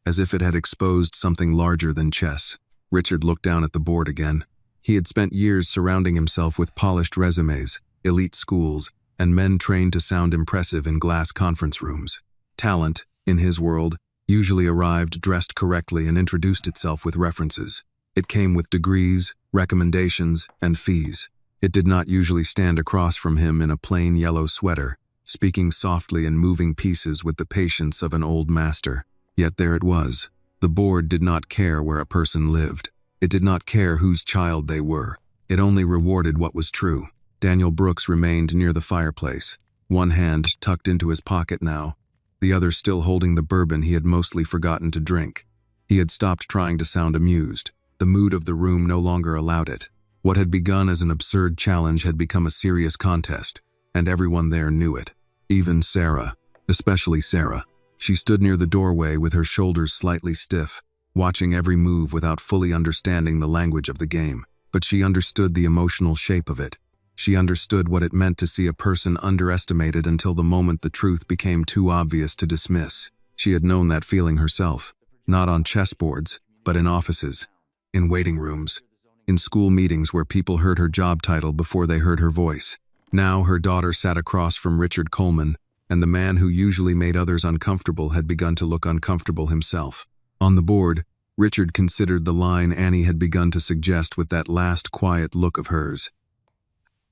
as if it had exposed something larger than chess. Richard looked down at the board again. He had spent years surrounding himself with polished resumes, elite schools, and men trained to sound impressive in glass conference rooms. Talent, in his world, usually arrived dressed correctly and introduced itself with references. It came with degrees, recommendations, and fees. It did not usually stand across from him in a plain yellow sweater, speaking softly and moving pieces with the patience of an old master. Yet there it was. The board did not care where a person lived. It did not care whose child they were. It only rewarded what was true. Daniel Brooks remained near the fireplace, one hand tucked into his pocket now, the other still holding the bourbon he had mostly forgotten to drink. He had stopped trying to sound amused. The mood of the room no longer allowed it. What had begun as an absurd challenge had become a serious contest, and everyone there knew it. Even Sarah, especially Sarah. She stood near the doorway with her shoulders slightly stiff, watching every move without fully understanding the language of the game. But she understood the emotional shape of it. She understood what it meant to see a person underestimated until the moment the truth became too obvious to dismiss. She had known that feeling herself, not on chessboards, but in offices, in waiting rooms, in school meetings where people heard her job title before they heard her voice. Now her daughter sat across from Richard Coleman, and the man who usually made others uncomfortable had begun to look uncomfortable himself. On the board, Richard considered the line Annie had begun to suggest with that last quiet look of hers.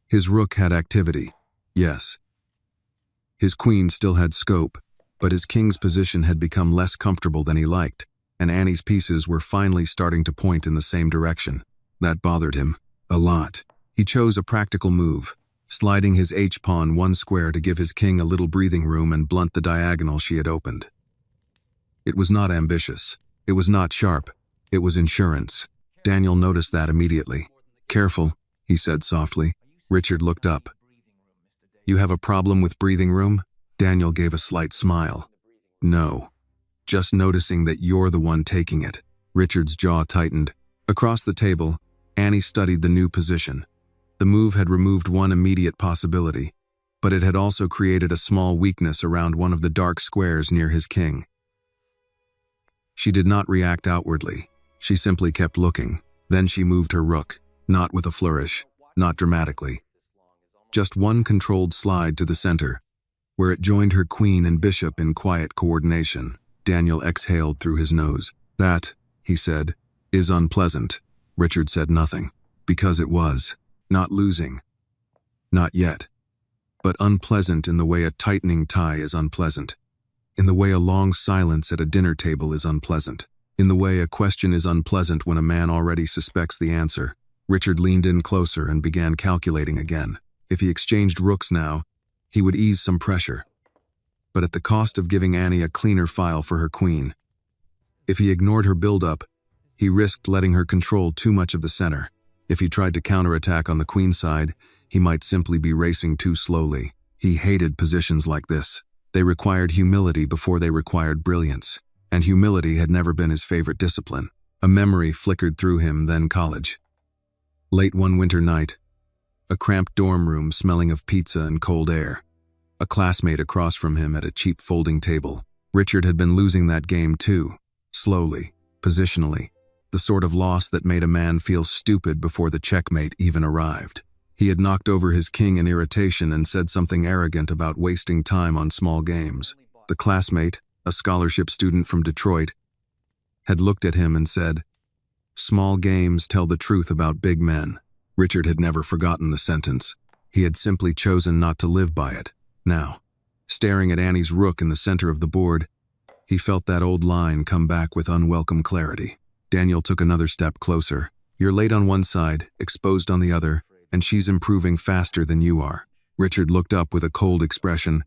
His rook had activity, yes. His queen still had scope, but his king's position had become less comfortable than he liked, and Annie's pieces were finally starting to point in the same direction. That bothered him, a lot. He chose a practical move, sliding his H-pawn 1 square to give his king a little breathing room and blunt the diagonal she had opened. It was not ambitious. It was not sharp. It was insurance. Daniel noticed that immediately. "Careful," he said softly. Richard looked up. "You have a problem with breathing room?" Daniel gave a slight smile. "No. Just noticing that you're the one taking it." Richard's jaw tightened. Across the table, Annie studied the new position. The move had removed one immediate possibility, but it had also created a small weakness around one of the dark squares near his king. She did not react outwardly. She simply kept looking. Then she moved her rook, not with a flourish, not dramatically. Just one controlled slide to the center, where it joined her queen and bishop in quiet coordination. Daniel exhaled through his nose. "That," he said, "is unpleasant." Richard said nothing, because it was. Not losing. Not yet. But unpleasant in the way a tightening tie is unpleasant. In the way a long silence at a dinner table is unpleasant. In the way a question is unpleasant when a man already suspects the answer. Richard leaned in closer and began calculating again. If he exchanged rooks now, he would ease some pressure. But at the cost of giving Annie a cleaner file for her queen. If he ignored her build-up, he risked letting her control too much of the center. If he tried to counterattack on the queen side, he might simply be racing too slowly. He hated positions like this. They required humility before they required brilliance. And humility had never been his favorite discipline. A memory flickered through him, then college. Late one winter night, a cramped dorm room smelling of pizza and cold air. A classmate across from him at a cheap folding table. Richard had been losing that game too. Slowly, positionally. The sort of loss that made a man feel stupid before the checkmate even arrived. He had knocked over his king in irritation and said something arrogant about wasting time on small games. The classmate, a scholarship student from Detroit, had looked at him and said, "Small games tell the truth about big men." Richard had never forgotten the sentence. He had simply chosen not to live by it. Now, staring at Annie's rook in the center of the board, he felt that old line come back with unwelcome clarity. Daniel took another step closer. "You're late on one side, exposed on the other, and she's improving faster than you are." Richard looked up with a cold expression.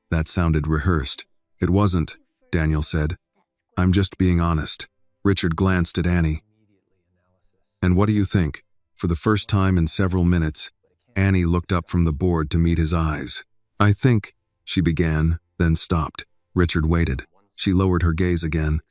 That sounded rehearsed. "It wasn't," Daniel said. "I'm just being honest." Richard glanced at Annie. "And what do you think?" For the first time in several minutes, Annie looked up from the board to meet his eyes. "I think," she began, then stopped. Richard waited. She lowered her gaze again.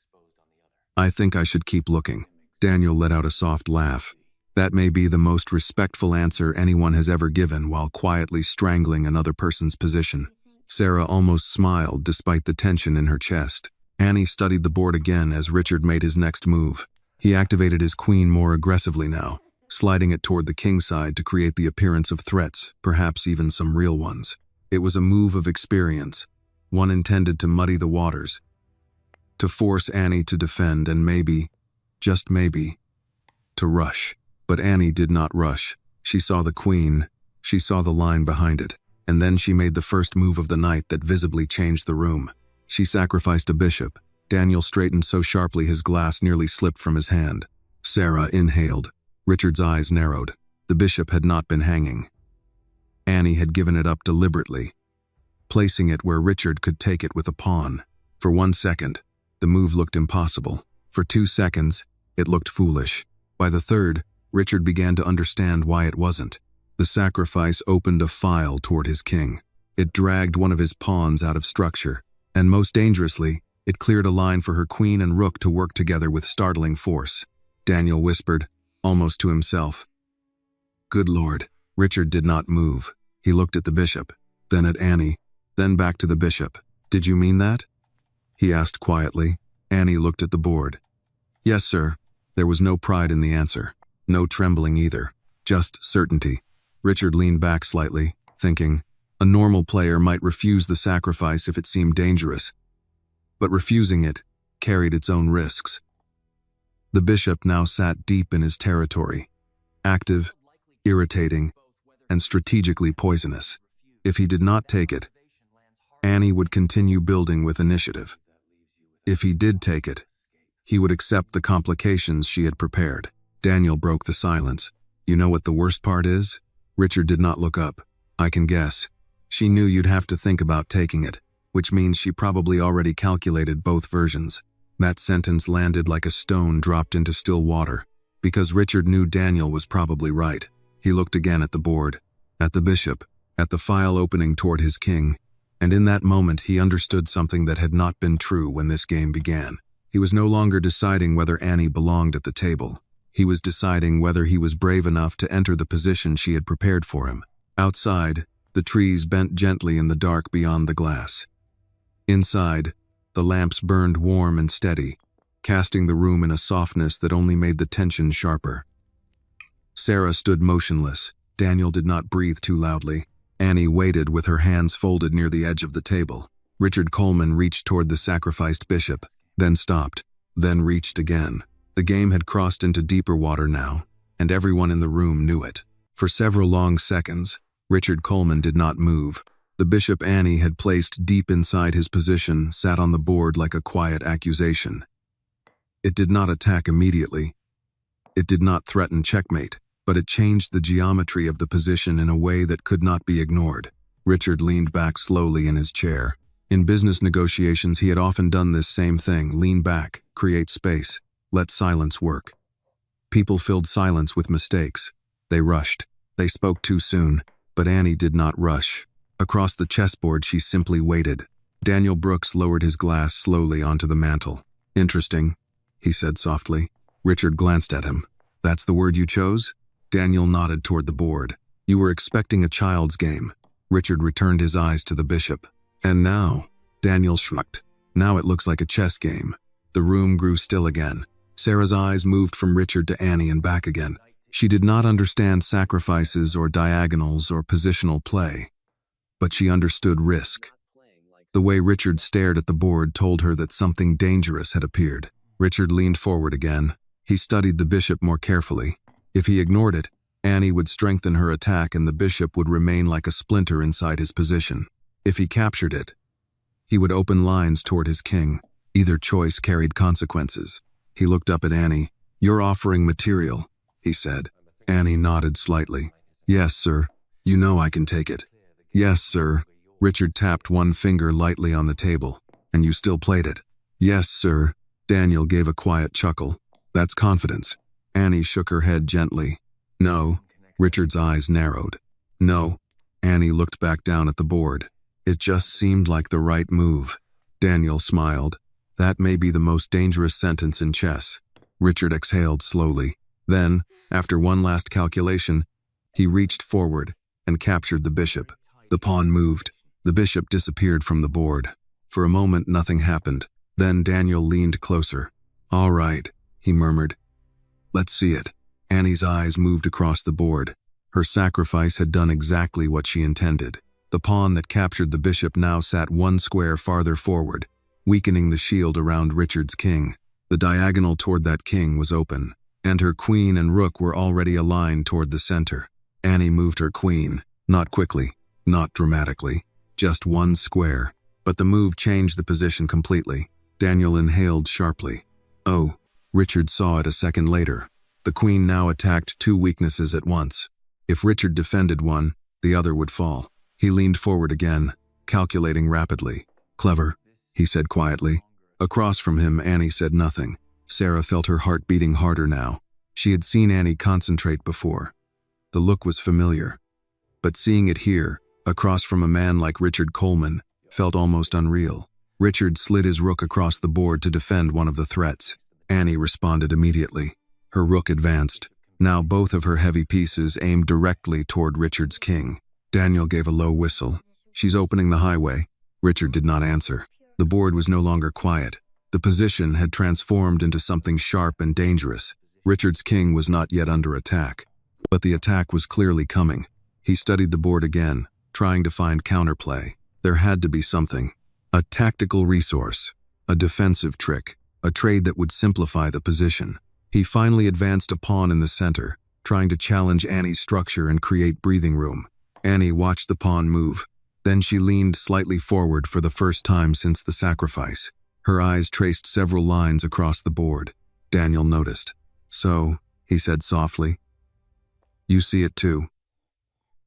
"I think I should keep looking." Daniel let out a soft laugh. That may be the most respectful answer anyone has ever given while quietly strangling another person's position. Sarah almost smiled despite the tension in her chest. Annie studied the board again as Richard made his next move. He activated his queen more aggressively now, sliding it toward the king side to create the appearance of threats, perhaps even some real ones. It was a move of experience, one intended to muddy the waters, to force Annie to defend and maybe, just maybe, to rush. But Annie did not rush. She saw the queen, she saw the line behind it, and then she made the first move of the night that visibly changed the room. She sacrificed a bishop. Daniel straightened so sharply his glass nearly slipped from his hand. Sarah inhaled. Richard's eyes narrowed. The bishop had not been hanging. Annie had given it up deliberately, placing it where Richard could take it with a pawn. For 1 second, the move looked impossible. For 2 seconds, it looked foolish. By the third, Richard began to understand why it wasn't. The sacrifice opened a file toward his king. It dragged one of his pawns out of structure, and most dangerously, it cleared a line for her queen and rook to work together with startling force. Daniel whispered, almost to himself, "Good Lord." Richard did not move. He looked at the bishop, then at Annie, then back to the bishop. "Did you mean that?" he asked quietly. Annie looked at the board. "Yes, sir." There was no pride in the answer. No trembling either. Just certainty. Richard leaned back slightly, thinking, a normal player might refuse the sacrifice if it seemed dangerous. But refusing it carried its own risks. The bishop now sat deep in his territory, active, irritating, and strategically poisonous. If he did not take it, Annie would continue building with initiative. If he did take it, he would accept the complications she had prepared. Daniel broke the silence. "You know what the worst part is?" Richard did not look up. "I can guess. She knew you'd have to think about taking it, which means she probably already calculated both versions." That sentence landed like a stone dropped into still water, because Richard knew Daniel was probably right. He looked again at the board, at the bishop, at the file opening toward his king, and in that moment he understood something that had not been true when this game began. He was no longer deciding whether Annie belonged at the table. He was deciding whether he was brave enough to enter the position she had prepared for him. Outside, the trees bent gently in the dark beyond the glass. Inside, the lamps burned warm and steady, casting the room in a softness that only made the tension sharper. Sarah stood motionless. Daniel did not breathe too loudly. Annie waited with her hands folded near the edge of the table. Richard Coleman reached toward the sacrificed bishop, then stopped, then reached again. The game had crossed into deeper water now, and everyone in the room knew it. For several long seconds, Richard Coleman did not move. The bishop Annie had placed deep inside his position sat on the board like a quiet accusation. It did not attack immediately. It did not threaten checkmate, but it changed the geometry of the position in a way that could not be ignored. Richard leaned back slowly in his chair. In business negotiations, he had often done this same thing: lean back, create space, let silence work. People filled silence with mistakes. They rushed. They spoke too soon, but Annie did not rush. Across the chessboard, she simply waited. Daniel Brooks lowered his glass slowly onto the mantel. "Interesting," he said softly. Richard glanced at him. "That's the word you chose?" Daniel nodded toward the board. "You were expecting a child's game." Richard returned his eyes to the bishop. "And now?" Daniel shrugged. "Now it looks like a chess game." The room grew still again. Sarah's eyes moved from Richard to Annie and back again. She did not understand sacrifices or diagonals or positional play, but she understood risk. The way Richard stared at the board told her that something dangerous had appeared. Richard leaned forward again. He studied the bishop more carefully. If he ignored it, Annie would strengthen her attack and the bishop would remain like a splinter inside his position. If he captured it, he would open lines toward his king. Either choice carried consequences. He looked up at Annie. "You're offering material," he said. Annie nodded slightly. "Yes, sir. You know I can take it." "Yes, sir." Richard tapped one finger lightly on the table. "And you still played it." "Yes, sir." Daniel gave a quiet chuckle. "That's confidence." Annie shook her head gently. "No." Richard's eyes narrowed. "No." Annie looked back down at the board. "It just seemed like the right move." Daniel smiled. "That may be the most dangerous sentence in chess." Richard exhaled slowly. Then, after one last calculation, he reached forward and captured the bishop. The pawn moved. The bishop disappeared from the board. For a moment, nothing happened. Then Daniel leaned closer. "All right," he murmured. "Let's see it." Annie's eyes moved across the board. Her sacrifice had done exactly what she intended. The pawn that captured the bishop now sat one square farther forward, weakening the shield around Richard's king. The diagonal toward that king was open, and her queen and rook were already aligned toward the center. Annie moved her queen, not quickly, not dramatically, just one square. But the move changed the position completely. Daniel inhaled sharply. "Oh." Richard saw it a second later. The queen now attacked two weaknesses at once. If Richard defended one, the other would fall. He leaned forward again, calculating rapidly. "Clever," he said quietly. Across from him, Annie said nothing. Sarah felt her heart beating harder now. She had seen Annie concentrate before. The look was familiar. But seeing it here, across from a man like Richard Coleman, felt almost unreal. Richard slid his rook across the board to defend one of the threats. Annie responded immediately. Her rook advanced. Now both of her heavy pieces aimed directly toward Richard's king. Daniel gave a low whistle. "She's opening the highway." Richard did not answer. The board was no longer quiet. The position had transformed into something sharp and dangerous. Richard's king was not yet under attack, but the attack was clearly coming. He studied the board again, trying to find counterplay. There had to be something. A tactical resource, a defensive trick, a trade that would simplify the position. He finally advanced a pawn in the center, trying to challenge Annie's structure and create breathing room. Annie watched the pawn move. Then she leaned slightly forward for the first time since the sacrifice. Her eyes traced several lines across the board. Daniel noticed. "So," he said softly, "you see it too."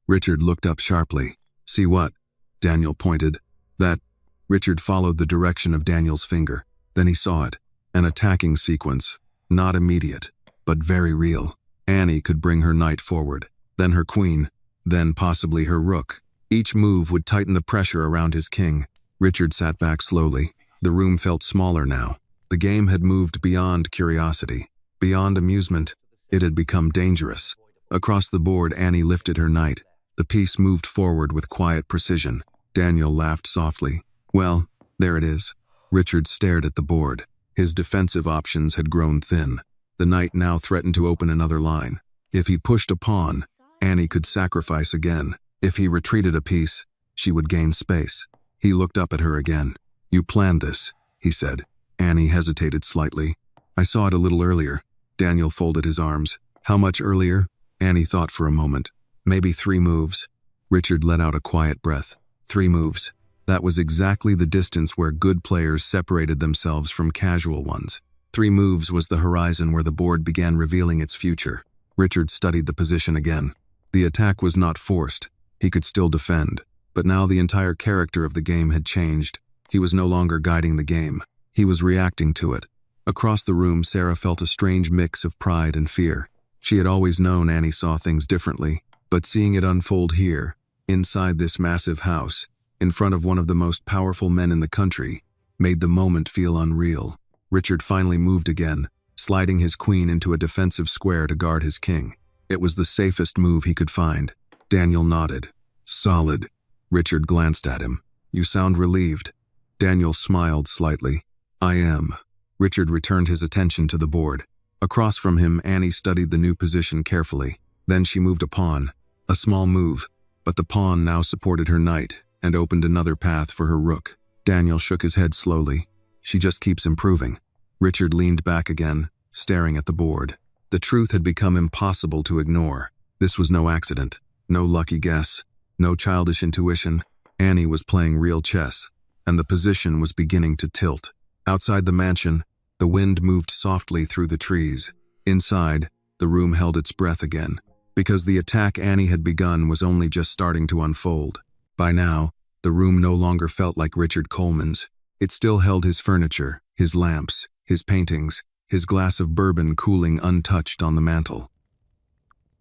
Richard looked up sharply. "See what?" Daniel pointed. "That." Richard followed the direction of Daniel's finger. Then he saw it. An attacking sequence. Not immediate, but very real. Annie could bring her knight forward, then her queen, then possibly her rook. Each move would tighten the pressure around his king. Richard sat back slowly. The room felt smaller now. The game had moved beyond curiosity, beyond amusement. It had become dangerous. Across the board, Annie lifted her knight. The piece moved forward with quiet precision. Daniel laughed softly. "Well, there it is." Richard stared at the board. His defensive options had grown thin. The knight now threatened to open another line. If he pushed a pawn, Annie could sacrifice again. If he retreated a piece, she would gain space. He looked up at her again. "You planned this," he said. Annie hesitated slightly. "I saw it a little earlier." Daniel folded his arms. "How much earlier?" Annie thought for a moment. "Maybe 3 moves." Richard let out a quiet breath. 3 moves. That was exactly the distance where good players separated themselves from casual ones. 3 moves was the horizon where the board began revealing its future. Richard studied the position again. The attack was not forced. He could still defend. But now the entire character of the game had changed. He was no longer guiding the game. He was reacting to it. Across the room, Sarah felt a strange mix of pride and fear. She had always known Annie saw things differently, but seeing it unfold here, inside this massive house, in front of one of the most powerful men in the country, made the moment feel unreal. Richard finally moved again, sliding his queen into a defensive square to guard his king. It was the safest move he could find. Daniel nodded. "Solid." Richard glanced at him. "You sound relieved." Daniel smiled slightly. "I am." Richard returned his attention to the board. Across from him, Annie studied the new position carefully. Then she moved a pawn. A small move, but the pawn now supported her knight and opened another path for her rook. Daniel shook his head slowly. "She just keeps improving." Richard leaned back again, staring at the board. The truth had become impossible to ignore. This was no accident, no lucky guess, no childish intuition. Annie was playing real chess, and the position was beginning to tilt. Outside the mansion, the wind moved softly through the trees. Inside, the room held its breath again, because the attack Annie had begun was only just starting to unfold. By now, the room no longer felt like Richard Coleman's. It still held his furniture, his lamps, his paintings, his glass of bourbon cooling untouched on the mantel.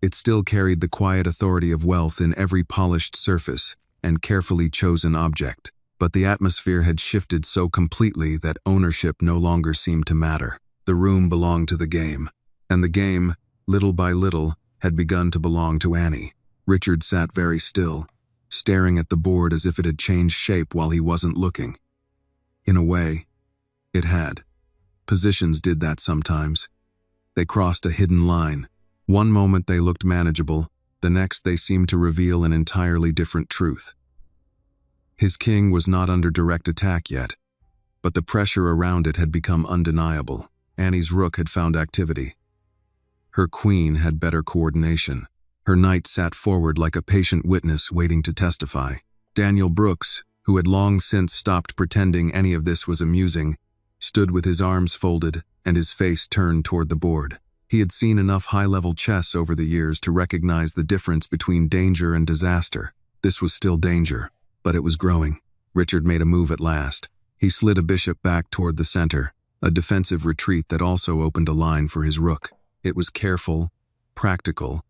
It still carried the quiet authority of wealth in every polished surface and carefully chosen object. But the atmosphere had shifted so completely that ownership no longer seemed to matter. The room belonged to the game, and the game, little by little, had begun to belong to Annie. Richard sat very still, staring at the board as if it had changed shape while he wasn't looking. In a way, it had. Positions did that sometimes. They crossed a hidden line. One moment they looked manageable, the next they seemed to reveal an entirely different truth. His king was not under direct attack yet, but the pressure around it had become undeniable. Annie's rook had found activity. Her queen had better coordination. Her knight sat forward like a patient witness waiting to testify. Daniel Brooks, who had long since stopped pretending any of this was amusing, stood with his arms folded and his face turned toward the board. He had seen enough high-level chess over the years to recognize the difference between danger and disaster. This was still danger, but it was growing. Richard made a move at last. He slid a bishop back toward the center, a defensive retreat that also opened a line for his rook. It was careful, practical,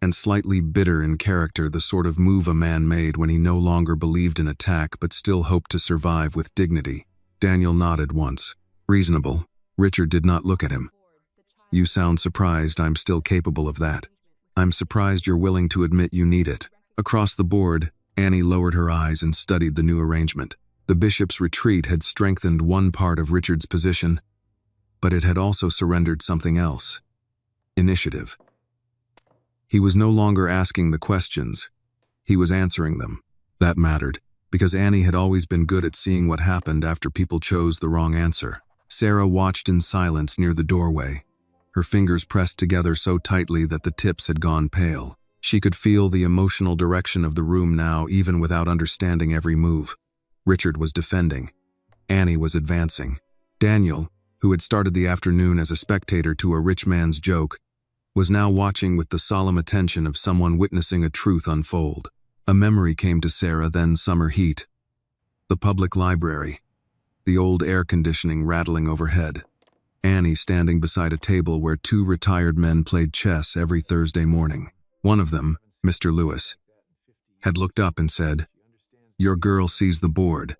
and slightly bitter in character, the sort of move a man made when he no longer believed in attack but still hoped to survive with dignity. Daniel nodded once. Reasonable. Richard did not look at him. "You sound surprised I'm still capable of that. I'm surprised you're willing to admit you need it." Across the board, Annie lowered her eyes and studied the new arrangement. The bishop's retreat had strengthened one part of Richard's position, but it had also surrendered something else. Initiative. He was no longer asking the questions. He was answering them. That mattered, because Annie had always been good at seeing what happened after people chose the wrong answer. Sarah watched in silence near the doorway, her fingers pressed together so tightly that the tips had gone pale. She could feel the emotional direction of the room now, even without understanding every move. Richard was defending. Annie was advancing. Daniel, who had started the afternoon as a spectator to a rich man's joke, was now watching with the solemn attention of someone witnessing a truth unfold. A memory came to Sarah, then summer heat. The public library. The old air conditioning rattling overhead. Annie standing beside a table where 2 retired men played chess every Thursday morning. One of them, Mr. Lewis, had looked up and said, "Your girl sees the board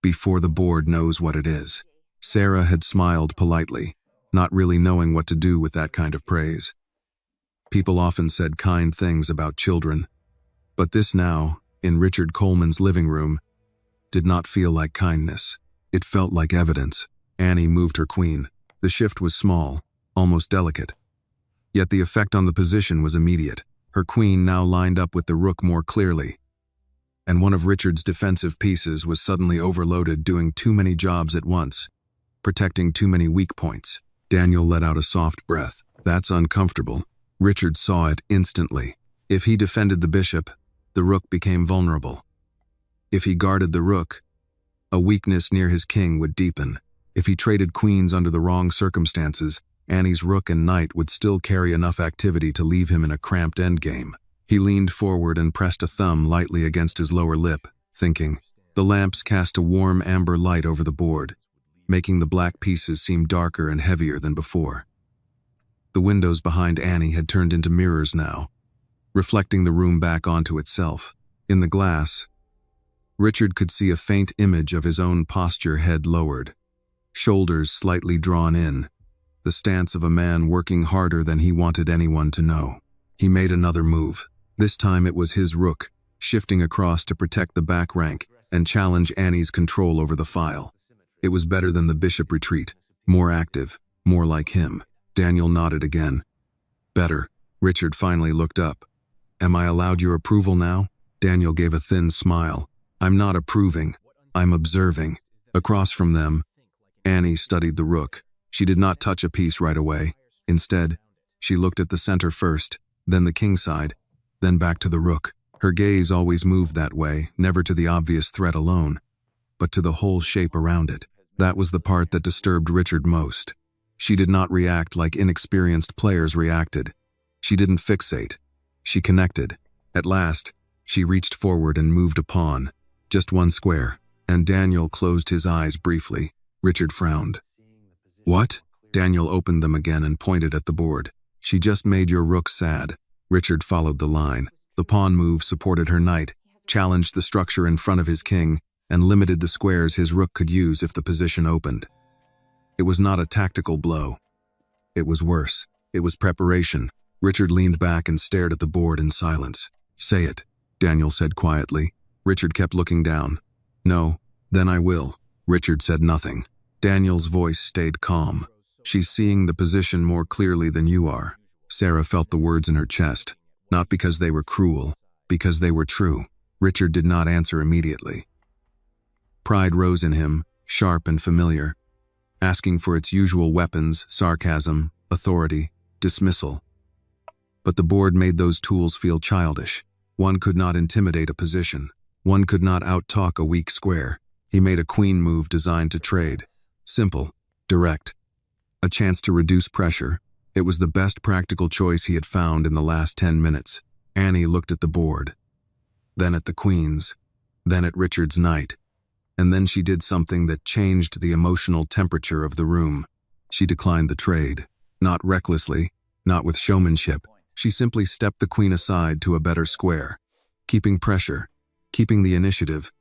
before the board knows what it is." Sarah had smiled politely, not really knowing what to do with that kind of praise. People often said kind things about children, but this now, in Richard Coleman's living room, did not feel like kindness. It felt like evidence. Annie moved her queen. The shift was small, almost delicate. Yet the effect on the position was immediate. Her queen now lined up with the rook more clearly, and one of Richard's defensive pieces was suddenly overloaded, doing too many jobs at once, protecting too many weak points. Daniel let out a soft breath. That's uncomfortable. Richard saw it instantly. If he defended the bishop, the rook became vulnerable. If he guarded the rook, a weakness near his king would deepen. If he traded queens under the wrong circumstances, Annie's rook and knight would still carry enough activity to leave him in a cramped endgame. He leaned forward and pressed a thumb lightly against his lower lip, thinking. The lamps cast a warm amber light over the board, making the black pieces seem darker and heavier than before. The windows behind Annie had turned into mirrors now, reflecting the room back onto itself. In the glass, Richard could see a faint image of his own posture, head lowered, shoulders slightly drawn in, the stance of a man working harder than he wanted anyone to know. He made another move. This time it was his rook, shifting across to protect the back rank and challenge Annie's control over the file. It was better than the bishop retreat, more active, more like him. Daniel nodded again. Better. Richard finally looked up. Am I allowed your approval now? Daniel gave a thin smile. I'm not approving. I'm observing. Across from them, Annie studied the rook. She did not touch a piece right away. Instead, she looked at the center first, then the king side, then back to the rook. Her gaze always moved that way, never to the obvious threat alone, but to the whole shape around it. That was the part that disturbed Richard most. She did not react like inexperienced players reacted. She didn't fixate. She connected. At last, she reached forward and moved a pawn, just one square, and Daniel closed his eyes briefly. Richard frowned. What? Daniel opened them again and pointed at the board. She just made your rook sad. Richard followed the line. The pawn move supported her knight, challenged the structure in front of his king, and limited the squares his rook could use if the position opened. It was not a tactical blow. It was worse. It was preparation. Richard leaned back and stared at the board in silence. Say it, Daniel said quietly. Richard kept looking down. No, then I will. Richard said nothing. Daniel's voice stayed calm. She's seeing the position more clearly than you are. Sarah felt the words in her chest, not because they were cruel, because they were true. Richard did not answer immediately. Pride rose in him, sharp and familiar, asking for its usual weapons, sarcasm, authority, dismissal. But the board made those tools feel childish. One could not intimidate a position. One could not out-talk a weak square. He made a queen move designed to trade. Simple, direct. A chance to reduce pressure. It was the best practical choice he had found in the last 10 minutes. Annie looked at the board, then at the queens, then at Richard's knight. And then she did something that changed the emotional temperature of the room. She declined the trade. Not recklessly, not with showmanship. She simply stepped the queen aside to a better square, keeping pressure, keeping the initiative,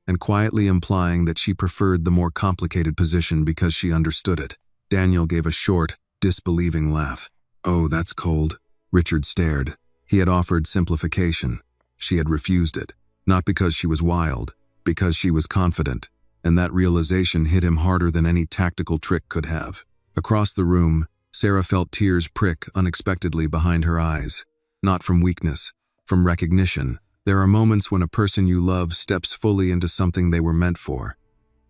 and quietly implying that she preferred the more complicated position because she understood it. Daniel gave a short, disbelieving laugh. Oh, that's cold. Richard stared. He had offered simplification. She had refused it, not because she was wild, because she was confident, and that realization hit him harder than any tactical trick could have. Across the room, Sarah felt tears prick unexpectedly behind her eyes. Not from weakness, from recognition. There are moments when a person you love steps fully into something they were meant for,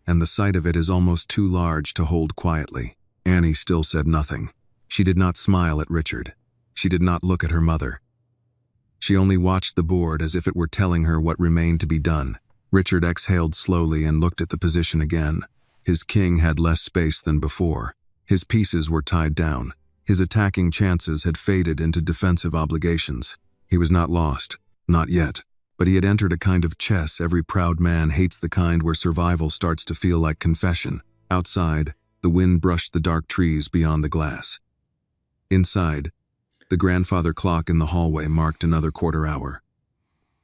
and the sight of it is almost too large to hold quietly. Annie still said nothing. She did not smile at Richard. She did not look at her mother. She only watched the board as if it were telling her what remained to be done. Richard exhaled slowly and looked at the position again. His king had less space than before. His pieces were tied down. His attacking chances had faded into defensive obligations. He was not lost, not yet, but he had entered a kind of chess every proud man hates, the kind where survival starts to feel like confession. Outside, the wind brushed the dark trees beyond the glass. Inside, the grandfather clock in the hallway marked another quarter hour.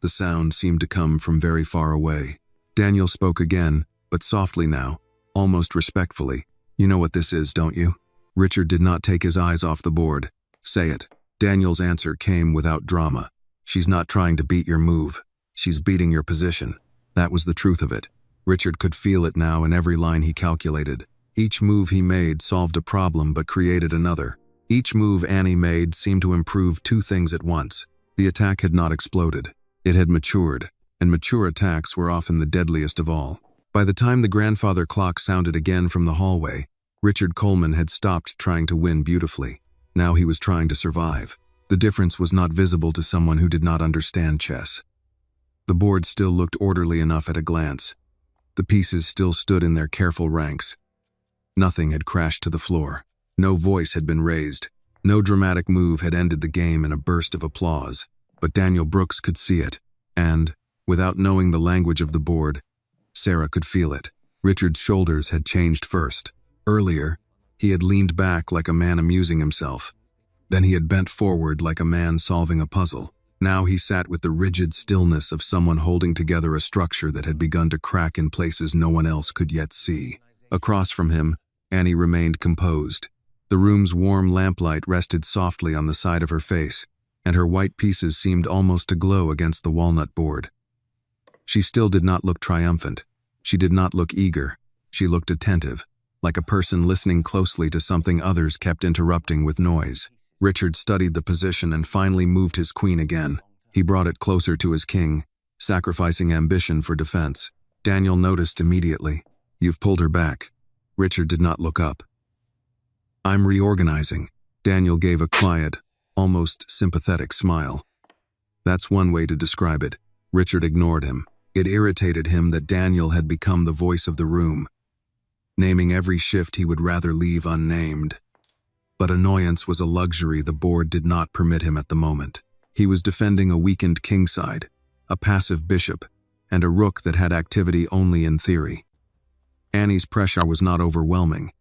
The sound seemed to come from very far away. Daniel spoke again, but softly now, almost respectfully. You know what this is, don't you? Richard did not take his eyes off the board. Say it. Daniel's answer came without drama. She's not trying to beat your move. She's beating your position. That was the truth of it. Richard could feel it now in every line he calculated. Each move he made solved a problem but created another. Each move Annie made seemed to improve two things at once. The attack had not exploded. It had matured, and mature attacks were often the deadliest of all. By the time the grandfather clock sounded again from the hallway, Richard Coleman had stopped trying to win beautifully. Now he was trying to survive. The difference was not visible to someone who did not understand chess. The board still looked orderly enough at a glance. The pieces still stood in their careful ranks. Nothing had crashed to the floor. No voice had been raised. No dramatic move had ended the game in a burst of applause. But Daniel Brooks could see it, and, without knowing the language of the board, Sarah could feel it. Richard's shoulders had changed first. Earlier, he had leaned back like a man amusing himself. Then he had bent forward like a man solving a puzzle. Now he sat with the rigid stillness of someone holding together a structure that had begun to crack in places no one else could yet see. Across from him, Annie remained composed. The room's warm lamplight rested softly on the side of her face, and her white pieces seemed almost to glow against the walnut board. She still did not look triumphant. She did not look eager. She looked attentive, like a person listening closely to something others kept interrupting with noise. Richard studied the position and finally moved his queen again. He brought it closer to his king, sacrificing ambition for defense. Daniel noticed immediately. "You've pulled her back." Richard did not look up. "I'm reorganizing." Daniel gave a quiet, almost sympathetic smile. That's one way to describe it. Richard ignored him. It irritated him that Daniel had become the voice of the room, naming every shift he would rather leave unnamed. But annoyance was a luxury the board did not permit him at the moment. He was defending a weakened kingside, a passive bishop, and a rook that had activity only in theory. Annie's pressure was not overwhelming,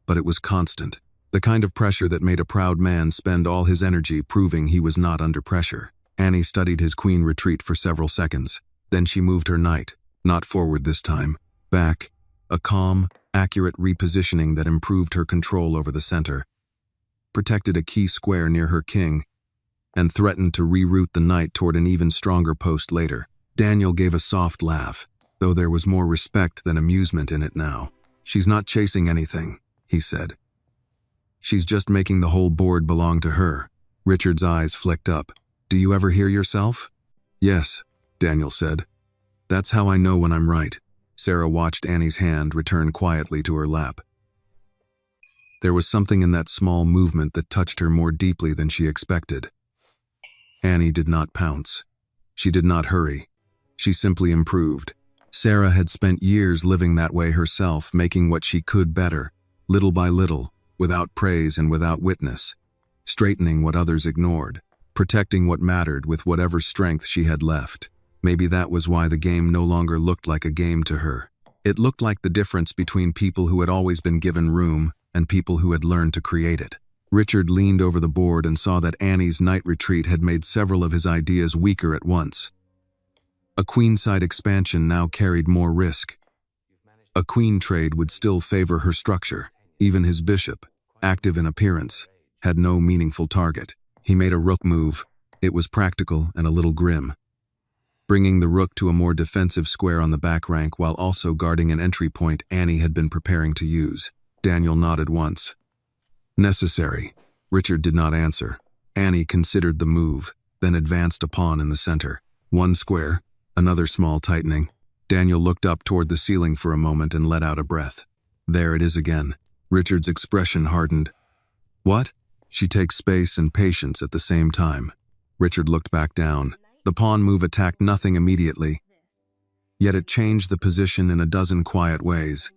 but it was constant. The kind of pressure that made a proud man spend all his energy proving he was not under pressure. Annie studied his queen retreat for several seconds. Then she moved her knight, not forward this time, back, a calm, accurate repositioning that improved her control over the center, protected a key square near her king, and threatened to reroute the knight toward an even stronger post later. Daniel gave a soft laugh, though there was more respect than amusement in it now. "She's not chasing anything," he said. "She's just making the whole board belong to her." Richard's eyes flicked up. "Do you ever hear yourself?" "Yes," Daniel said. "That's how I know when I'm right." Sarah watched Annie's hand return quietly to her lap. There was something in that small movement that touched her more deeply than she expected. Annie did not pounce. She did not hurry. She simply improved. Sarah had spent years living that way herself, making what she could better, little by little, without praise and without witness, straightening what others ignored, protecting what mattered with whatever strength she had left. Maybe that was why the game no longer looked like a game to her. It looked like the difference between people who had always been given room and people who had learned to create it. Richard leaned over the board and saw that Annie's knight retreat had made several of his ideas weaker at once. A queenside expansion now carried more risk. A queen trade would still favor her structure. Even his bishop, active in appearance, had no meaningful target. He made a rook move. It was practical and a little grim, bringing the rook to a more defensive square on the back rank while also guarding an entry point Annie had been preparing to use. Daniel nodded once. "Necessary." Richard did not answer. Annie considered the move, then advanced a pawn in the center. One square, another small tightening. Daniel looked up toward the ceiling for a moment and let out a breath. There it is again. Richard's expression hardened. "What?" "She takes space and patience at the same time." Richard looked back down. The pawn move attacked nothing immediately, yet it changed the position in a dozen quiet ways.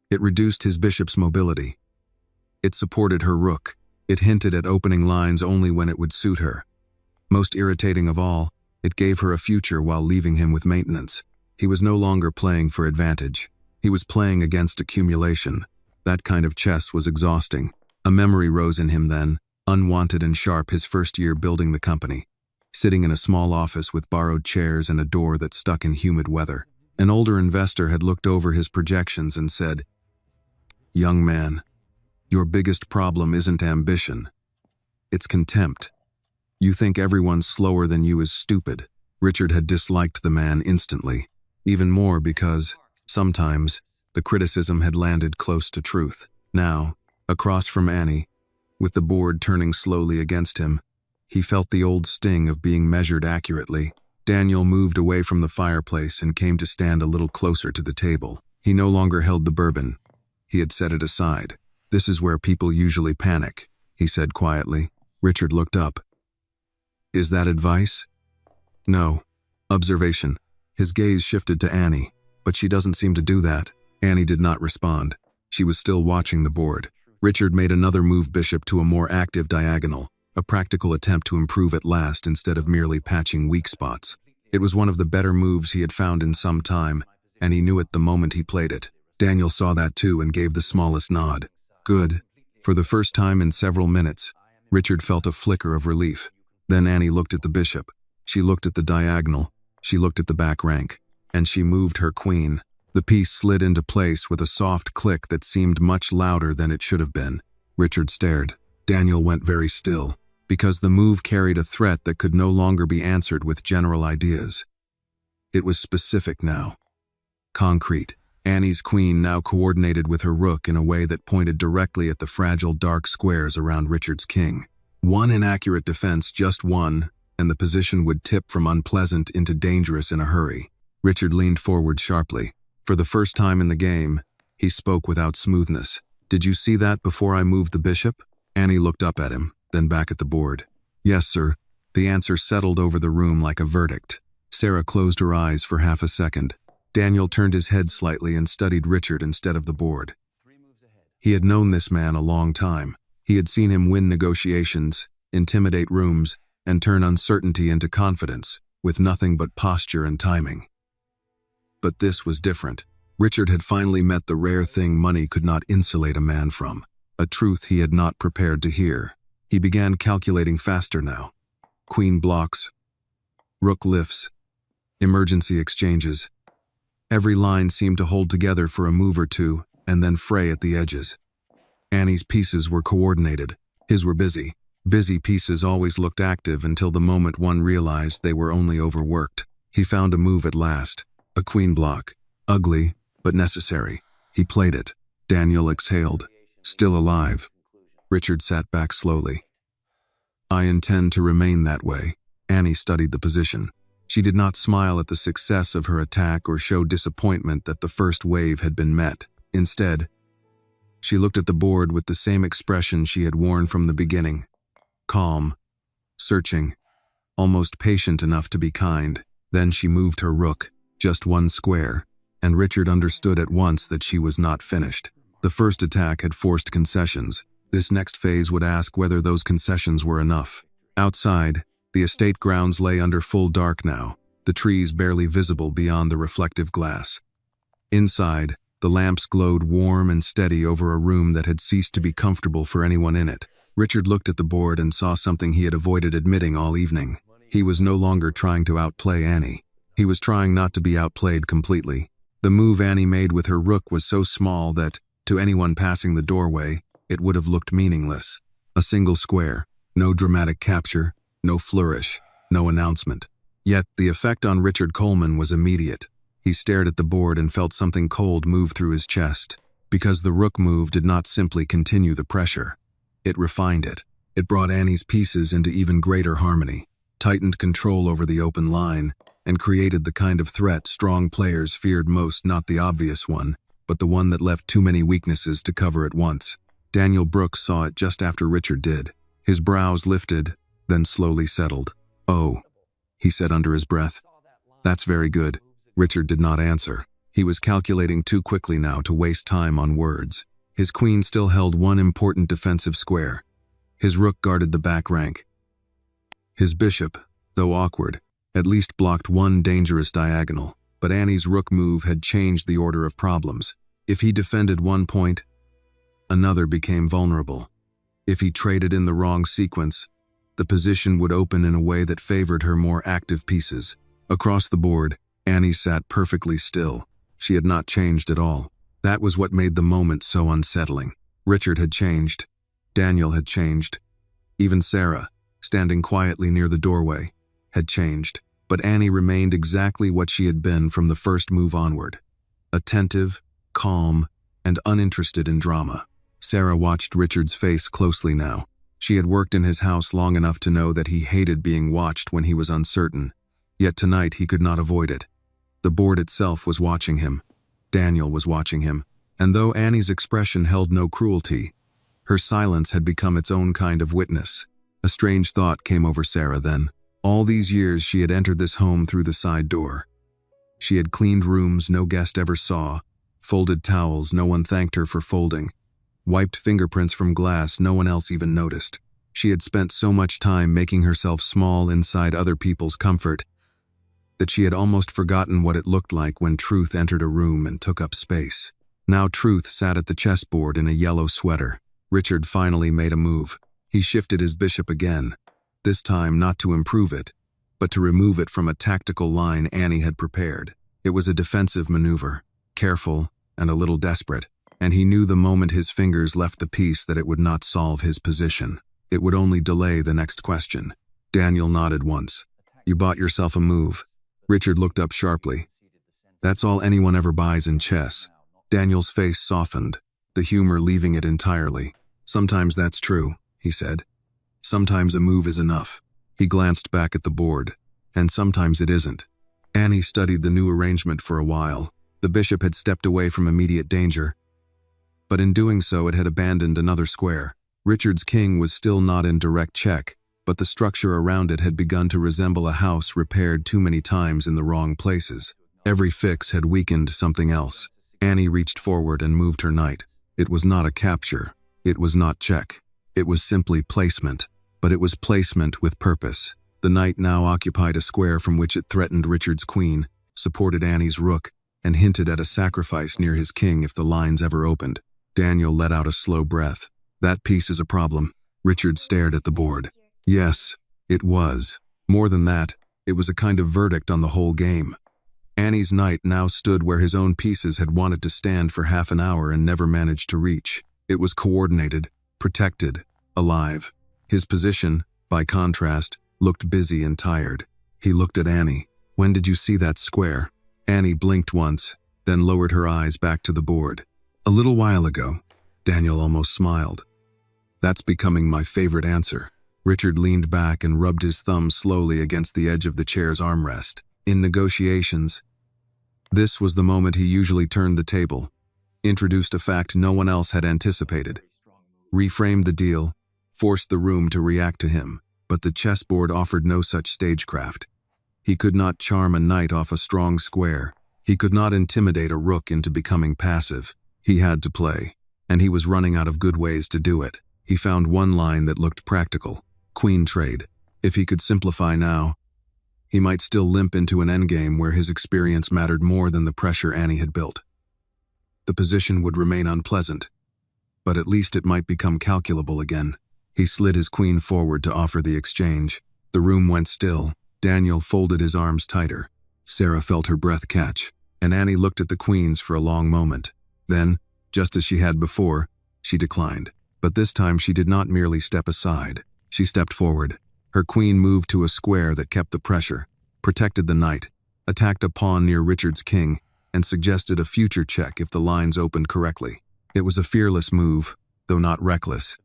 It reduced his bishop's mobility. It supported her rook. It hinted at opening lines only when it would suit her. Most irritating of all, it gave her a future while leaving him with maintenance. He was no longer playing for advantage. He was playing against accumulation. That kind of chess was exhausting. A memory rose in him then, unwanted and sharp, his first year building the company. Sitting in a small office with borrowed chairs and a door that stuck in humid weather. An older investor had looked over his projections and said, "Young man, your biggest problem isn't ambition. It's contempt. You think everyone slower than you is stupid." Richard had disliked the man instantly, even more because, sometimes, The criticism had landed close to truth. Now, across from Annie, with the board turning slowly against him, he felt the old sting of being measured accurately. Daniel moved away from the fireplace and came to stand a little closer to the table. He no longer held the bourbon. He had set it aside. "This is where people usually panic," he said quietly. Richard looked up. "Is that advice?" "No. Observation." His gaze shifted to Annie, but she doesn't seem to do that. Annie did not respond. She was still watching the board. Richard made another move bishop to a more active diagonal, a practical attempt to improve at last instead of merely patching weak spots. It was one of the better moves he had found in some time, and he knew it the moment he played it. Daniel saw that too and gave the smallest nod. Good. For the first time in several minutes, Richard felt a flicker of relief. Then Annie looked at the bishop. She looked at the diagonal. She looked at the back rank. And she moved her queen. The piece slid into place with a soft click that seemed much louder than it should have been. Richard stared. Daniel went very still, because the move carried a threat that could no longer be answered with general ideas. It was specific now. Concrete. Annie's queen now coordinated with her rook in a way that pointed directly at the fragile dark squares around Richard's king. One inaccurate defense, just one, and the position would tip from unpleasant into dangerous in a hurry. Richard leaned forward sharply. For the first time in the game, he spoke without smoothness. "Did you see that before I moved the bishop?" Annie looked up at him, then back at the board. "Yes, sir." The answer settled over the room like a verdict. Sarah closed her eyes for half a second. Daniel turned his head slightly and studied Richard instead of the board. He had known this man a long time. He had seen him win negotiations, intimidate rooms, and turn uncertainty into confidence, with nothing but posture and timing. But this was different. Richard had finally met the rare thing money could not insulate a man from, a truth he had not prepared to hear. He began calculating faster now. Queen blocks, rook lifts, emergency exchanges. Every line seemed to hold together for a move or two, and then fray at the edges. Annie's pieces were coordinated. His were busy. Busy pieces always looked active until the moment one realized they were only overworked. He found a move at last. A queen block. Ugly, but necessary. He played it. Daniel exhaled. Still alive. Richard sat back slowly. "I intend to remain that way." Annie studied the position. She did not smile at the success of her attack or show disappointment that the first wave had been met. Instead, she looked at the board with the same expression she had worn from the beginning. Calm, searching, almost patient enough to be kind. Then she moved her rook, just one square, and Richard understood at once that she was not finished. The first attack had forced concessions. This next phase would ask whether those concessions were enough. Outside, the estate grounds lay under full dark now, the trees barely visible beyond the reflective glass. Inside, the lamps glowed warm and steady over a room that had ceased to be comfortable for anyone in it. Richard looked at the board and saw something he had avoided admitting all evening. He was no longer trying to outplay Annie. He was trying not to be outplayed completely. The move Annie made with her rook was so small that, to anyone passing the doorway, it would have looked meaningless. A single square, no dramatic capture, no flourish, no announcement. Yet the effect on Richard Coleman was immediate. He stared at the board and felt something cold move through his chest, because the rook move did not simply continue the pressure. It refined it. It brought Annie's pieces into even greater harmony, tightened control over the open line, and created the kind of threat strong players feared most, not the obvious one, but the one that left too many weaknesses to cover at once. Daniel Brooks saw it just after Richard did. His brows lifted, then slowly settled. "Oh," he said under his breath. "That's very good." Richard did not answer. He was calculating too quickly now to waste time on words. His queen still held one important defensive square. His rook guarded the back rank. His bishop, though awkward, at least blocked one dangerous diagonal, but Annie's rook move had changed the order of problems. If he defended one point, another became vulnerable. If he traded in the wrong sequence, the position would open in a way that favored her more active pieces. Across the board, Annie sat perfectly still. She had not changed at all. That was what made the moment so unsettling. Richard had changed. Daniel had changed. Even Sarah, standing quietly near the doorway, had changed. But Annie remained exactly what she had been from the first move onward. Attentive, calm, and uninterested in drama. Sarah watched Richard's face closely now. She had worked in his house long enough to know that he hated being watched when he was uncertain. Yet tonight he could not avoid it. The board itself was watching him. Daniel was watching him. And though Annie's expression held no cruelty, her silence had become its own kind of witness. A strange thought came over Sarah then. All these years she had entered this home through the side door. She had cleaned rooms no guest ever saw, folded towels no one thanked her for folding, wiped fingerprints from glass no one else even noticed. She had spent so much time making herself small inside other people's comfort that she had almost forgotten what it looked like when Truth entered a room and took up space. Now Truth sat at the chessboard in a yellow sweater. Richard finally made a move. He shifted his bishop again, this time not to improve it, but to remove it from a tactical line Annie had prepared. It was a defensive maneuver, careful and a little desperate, and he knew the moment his fingers left the piece that it would not solve his position. It would only delay the next question. Daniel nodded once. "You bought yourself a move." Richard looked up sharply. "That's all anyone ever buys in chess." Daniel's face softened, the humor leaving it entirely. "Sometimes that's true," he said. "Sometimes a move is enough." He glanced back at the board. "And sometimes it isn't." Annie studied the new arrangement for a while. The bishop had stepped away from immediate danger, but in doing so it had abandoned another square. Richard's king was still not in direct check, but the structure around it had begun to resemble a house repaired too many times in the wrong places. Every fix had weakened something else. Annie reached forward and moved her knight. It was not a capture. It was not check. It was simply placement. But it was placement with purpose. The knight now occupied a square from which it threatened Richard's queen, supported Annie's rook, and hinted at a sacrifice near his king if the lines ever opened. Daniel let out a slow breath. "That piece is a problem." Richard stared at the board. Yes, it was. More than that, it was a kind of verdict on the whole game. Annie's knight now stood where his own pieces had wanted to stand for half an hour and never managed to reach. It was coordinated, protected, alive. His position, by contrast, looked busy and tired. He looked at Annie. "When did you see that square?" Annie blinked once, then lowered her eyes back to the board. "A little while ago." Daniel almost smiled. "That's becoming my favorite answer." Richard leaned back and rubbed his thumb slowly against the edge of the chair's armrest. In negotiations, this was the moment he usually turned the table, introduced a fact no one else had anticipated, reframed the deal, forced the room to react to him. But the chessboard offered no such stagecraft. He could not charm a knight off a strong square. He could not intimidate a rook into becoming passive. He had to play, and he was running out of good ways to do it. He found one line that looked practical: queen trade. If he could simplify now, he might still limp into an endgame where his experience mattered more than the pressure Annie had built. The position would remain unpleasant, but at least it might become calculable again. He slid his queen forward to offer the exchange. The room went still. Daniel folded his arms tighter. Sarah felt her breath catch, and Annie looked at the queens for a long moment. Then, just as she had before, she declined. But this time she did not merely step aside. She stepped forward. Her queen moved to a square that kept the pressure, protected the knight, attacked a pawn near Richard's king, and suggested a future check if the lines opened correctly. It was a fearless move, though not reckless,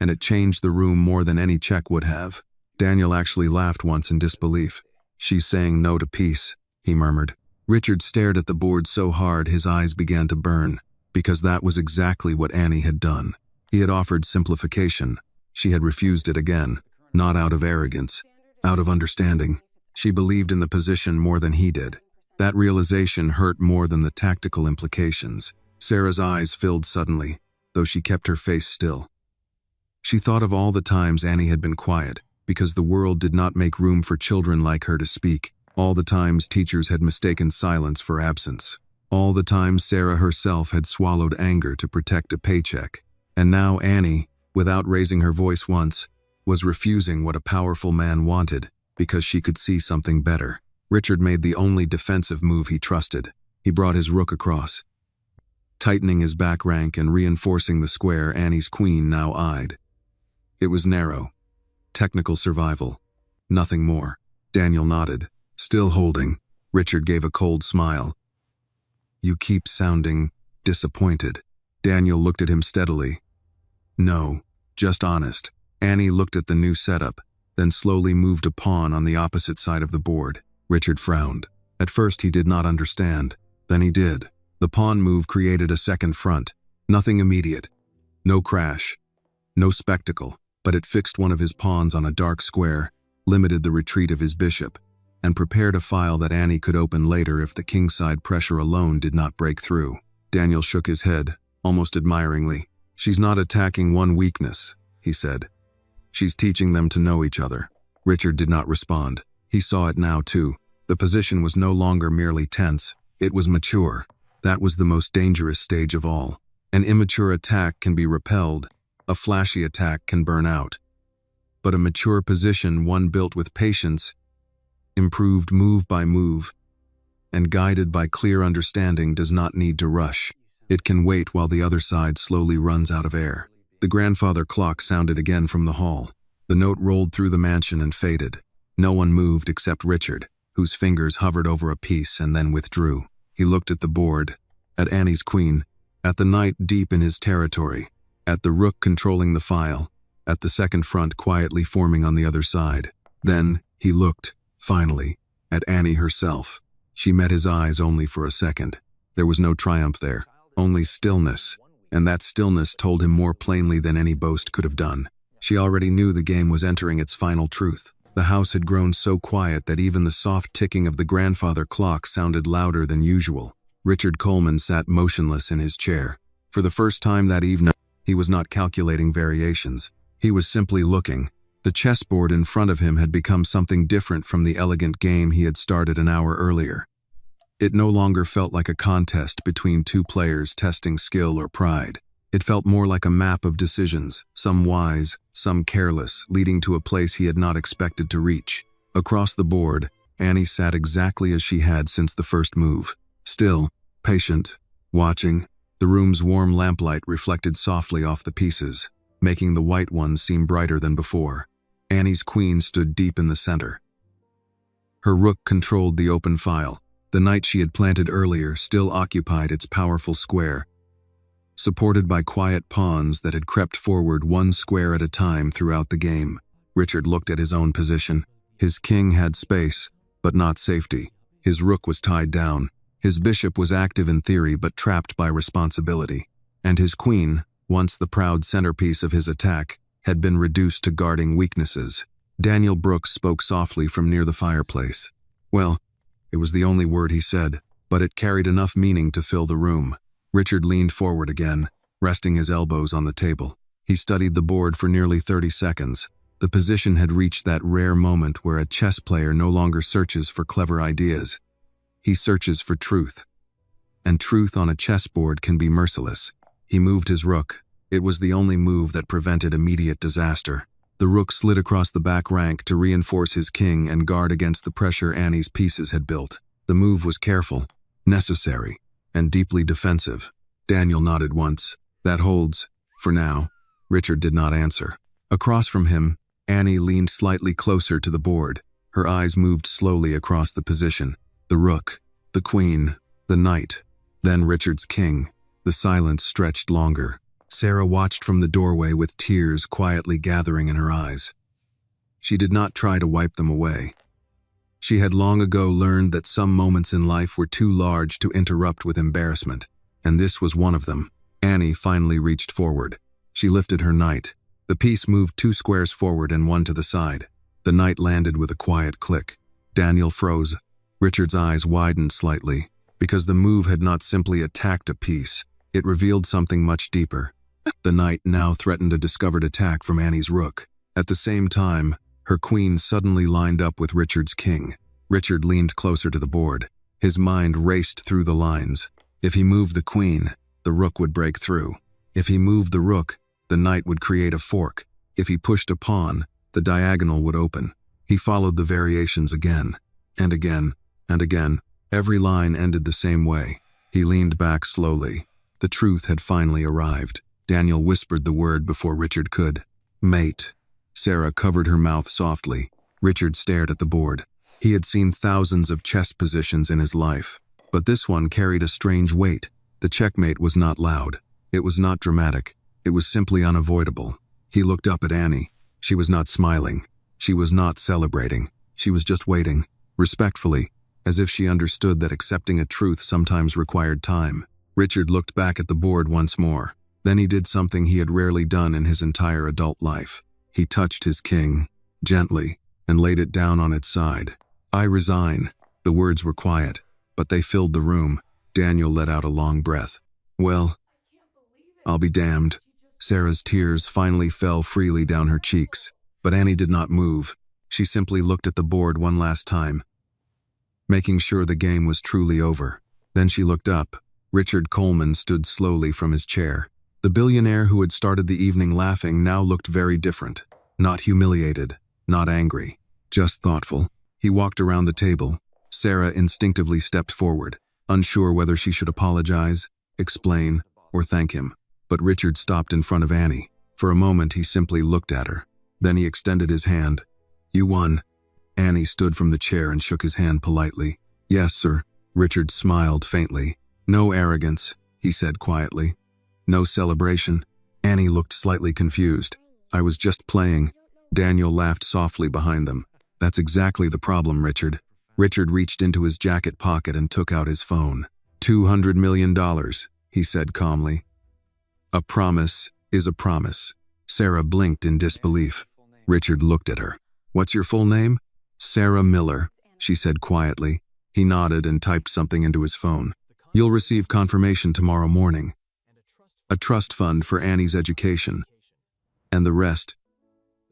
and it changed the room more than any check would have. Daniel actually laughed once in disbelief. "She's saying no to peace," he murmured. Richard stared at the board so hard his eyes began to burn, because that was exactly what Annie had done. He had offered simplification. She had refused it again, not out of arrogance, out of understanding. She believed in the position more than he did. That realization hurt more than the tactical implications. Sarah's eyes filled suddenly, though she kept her face still. She thought of all the times Annie had been quiet, because the world did not make room for children like her to speak. All the times teachers had mistaken silence for absence. All the times Sarah herself had swallowed anger to protect a paycheck. And now Annie, without raising her voice once, was refusing what a powerful man wanted because she could see something better. Richard made the only defensive move he trusted. He brought his rook across, tightening his back rank and reinforcing the square Annie's queen now eyed. It was narrow. Technical survival. Nothing more. Daniel nodded. Still holding. Richard gave a cold smile. "You keep sounding disappointed. Daniel looked at him steadily. No, just honest. Annie looked at the new setup, then slowly moved a pawn on the opposite side of the board. Richard frowned. At first he did not understand. Then he did. The pawn move created a second front. Nothing immediate. No crash. No spectacle. But it fixed one of his pawns on a dark square, limited the retreat of his bishop, and prepared a file that Annie could open later if the kingside pressure alone did not break through. Daniel shook his head, almost admiringly. She's not attacking one weakness, he said. She's teaching them to know each other. Richard did not respond. He saw it now too. The position was no longer merely tense. It was mature. That was the most dangerous stage of all. An immature attack can be repelled. A flashy attack can burn out. But a mature position, one built with patience, improved move by move, and guided by clear understanding, does not need to rush. It can wait while the other side slowly runs out of air. The grandfather clock sounded again from the hall. The note rolled through the mansion and faded. No one moved except Richard, whose fingers hovered over a piece and then withdrew. He looked at the board, at Annie's queen, at the knight deep in his territory, at the rook controlling the file, at the second front quietly forming on the other side. Then he looked, finally, at Annie herself. She met his eyes only for a second. There was no triumph there, only stillness, and that stillness told him more plainly than any boast could have done. She already knew the game was entering its final truth. The house had grown so quiet that even the soft ticking of the grandfather clock sounded louder than usual. Richard Coleman sat motionless in his chair. For the first time that evening, he was not calculating variations. He was simply looking. The chessboard in front of him had become something different from the elegant game he had started an hour earlier. It no longer felt like a contest between two players testing skill or pride. It felt more like a map of decisions, some wise, some careless, leading to a place he had not expected to reach. Across the board, Annie sat exactly as she had since the first move. Still, patient, watching. The room's warm lamplight reflected softly off the pieces, making the white ones seem brighter than before. Annie's queen stood deep in the center. Her rook controlled the open file. The knight she had planted earlier still occupied its powerful square, supported by quiet pawns that had crept forward one square at a time throughout the game. Richard looked at his own position. His king had space, but not safety. His rook was tied down. His bishop was active in theory but trapped by responsibility. And his queen, once the proud centerpiece of his attack, had been reduced to guarding weaknesses. Daniel Brooks spoke softly from near the fireplace. Well, it was the only word he said, but it carried enough meaning to fill the room. Richard leaned forward again, resting his elbows on the table. He studied the board for nearly 30 seconds. The position had reached that rare moment where a chess player no longer searches for clever ideas. He searches for truth. And truth on a chessboard can be merciless. He moved his rook. It was the only move that prevented immediate disaster. The rook slid across the back rank to reinforce his king and guard against the pressure Annie's pieces had built. The move was careful, necessary, and deeply defensive. Daniel nodded once. That holds, for now. Richard did not answer. Across from him, Annie leaned slightly closer to the board. Her eyes moved slowly across the position. The rook, the queen, the knight, then Richard's king. The silence stretched longer. Sarah watched from the doorway with tears quietly gathering in her eyes. She did not try to wipe them away. She had long ago learned that some moments in life were too large to interrupt with embarrassment, and this was one of them. Annie finally reached forward. She lifted her knight. The piece moved 2 squares forward and 1 to the side. The knight landed with a quiet click. Daniel froze. Richard's eyes widened slightly, because the move had not simply attacked a piece. It revealed something much deeper. The knight now threatened a discovered attack from Annie's rook. At the same time, her queen suddenly lined up with Richard's king. Richard leaned closer to the board. His mind raced through the lines. If he moved the queen, the rook would break through. If he moved the rook, the knight would create a fork. If he pushed a pawn, the diagonal would open. He followed the variations again, and again, and again. Every line ended the same way. He leaned back slowly. The truth had finally arrived. Daniel whispered the word before Richard could. Mate. Sarah covered her mouth softly. Richard stared at the board. He had seen thousands of chess positions in his life, but this one carried a strange weight. The checkmate was not loud. It was not dramatic. It was simply unavoidable. He looked up at Annie. She was not smiling. She was not celebrating. She was just waiting, respectfully, as if she understood that accepting a truth sometimes required time. Richard looked back at the board once more. Then he did something he had rarely done in his entire adult life. He touched his king, gently, and laid it down on its side. "I resign." The words were quiet, but they filled the room. Daniel let out a long breath. "Well, I'll be damned." Sarah's tears finally fell freely down her cheeks, but Annie did not move. She simply looked at the board one last time, making sure the game was truly over. Then she looked up. Richard Coleman stood slowly from his chair. The billionaire who had started the evening laughing now looked very different. Not humiliated, not angry, just thoughtful. He walked around the table. Sarah instinctively stepped forward, unsure whether she should apologize, explain, or thank him. But Richard stopped in front of Annie. For a moment he simply looked at her. Then he extended his hand. "You won." Annie stood from the chair and shook his hand politely. "Yes, sir." Richard smiled faintly. "No arrogance," he said quietly. "No celebration." Annie looked slightly confused. "I was just playing." Daniel laughed softly behind them. "That's exactly the problem, Richard." Richard reached into his jacket pocket and took out his phone. $200 million, he said calmly. "A promise is a promise." Sarah blinked in disbelief. Richard looked at her. "What's your full name?" "Sarah Miller," she said quietly. He nodded and typed something into his phone. "You'll receive confirmation tomorrow morning. A trust fund for Annie's education. And the rest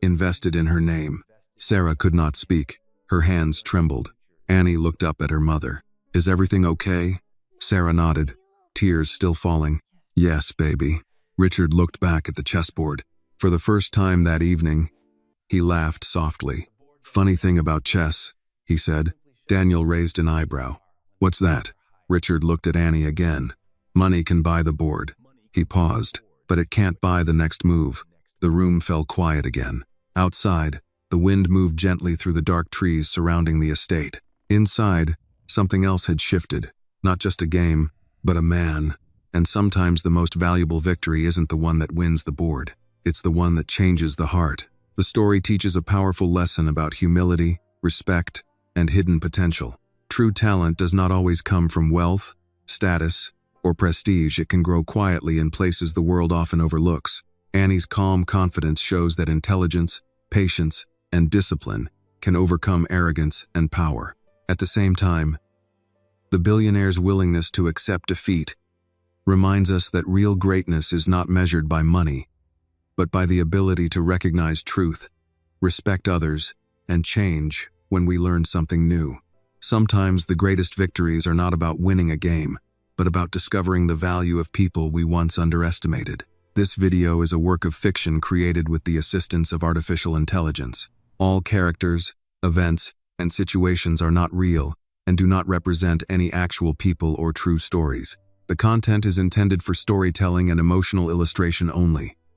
invested in her name." Sarah could not speak. Her hands trembled. Annie looked up at her mother. "Is everything okay?" Sarah nodded, tears still falling. "Yes, baby." Richard looked back at the chessboard. For the first time that evening, he laughed softly. "Funny thing about chess," he said. Daniel raised an eyebrow. "What's that?" Richard looked at Annie again. "Money can buy the board." He paused. "But it can't buy the next move." The room fell quiet again. Outside, the wind moved gently through the dark trees surrounding the estate. Inside, something else had shifted. Not just a game, but a man. And sometimes the most valuable victory isn't the one that wins the board. It's the one that changes the heart. The story teaches a powerful lesson about humility, respect, and hidden potential. True talent does not always come from wealth, status, or prestige. It can grow quietly in places the world often overlooks. Annie's calm confidence shows that intelligence, patience, and discipline can overcome arrogance and power. At the same time, the billionaire's willingness to accept defeat reminds us that real greatness is not measured by money, but by the ability to recognize truth, respect others, and change when we learn something new. Sometimes the greatest victories are not about winning a game, but about discovering the value of people we once underestimated. This video is a work of fiction created with the assistance of artificial intelligence. All characters, events, and situations are not real and do not represent any actual people or true stories. The content is intended for storytelling and emotional illustration only.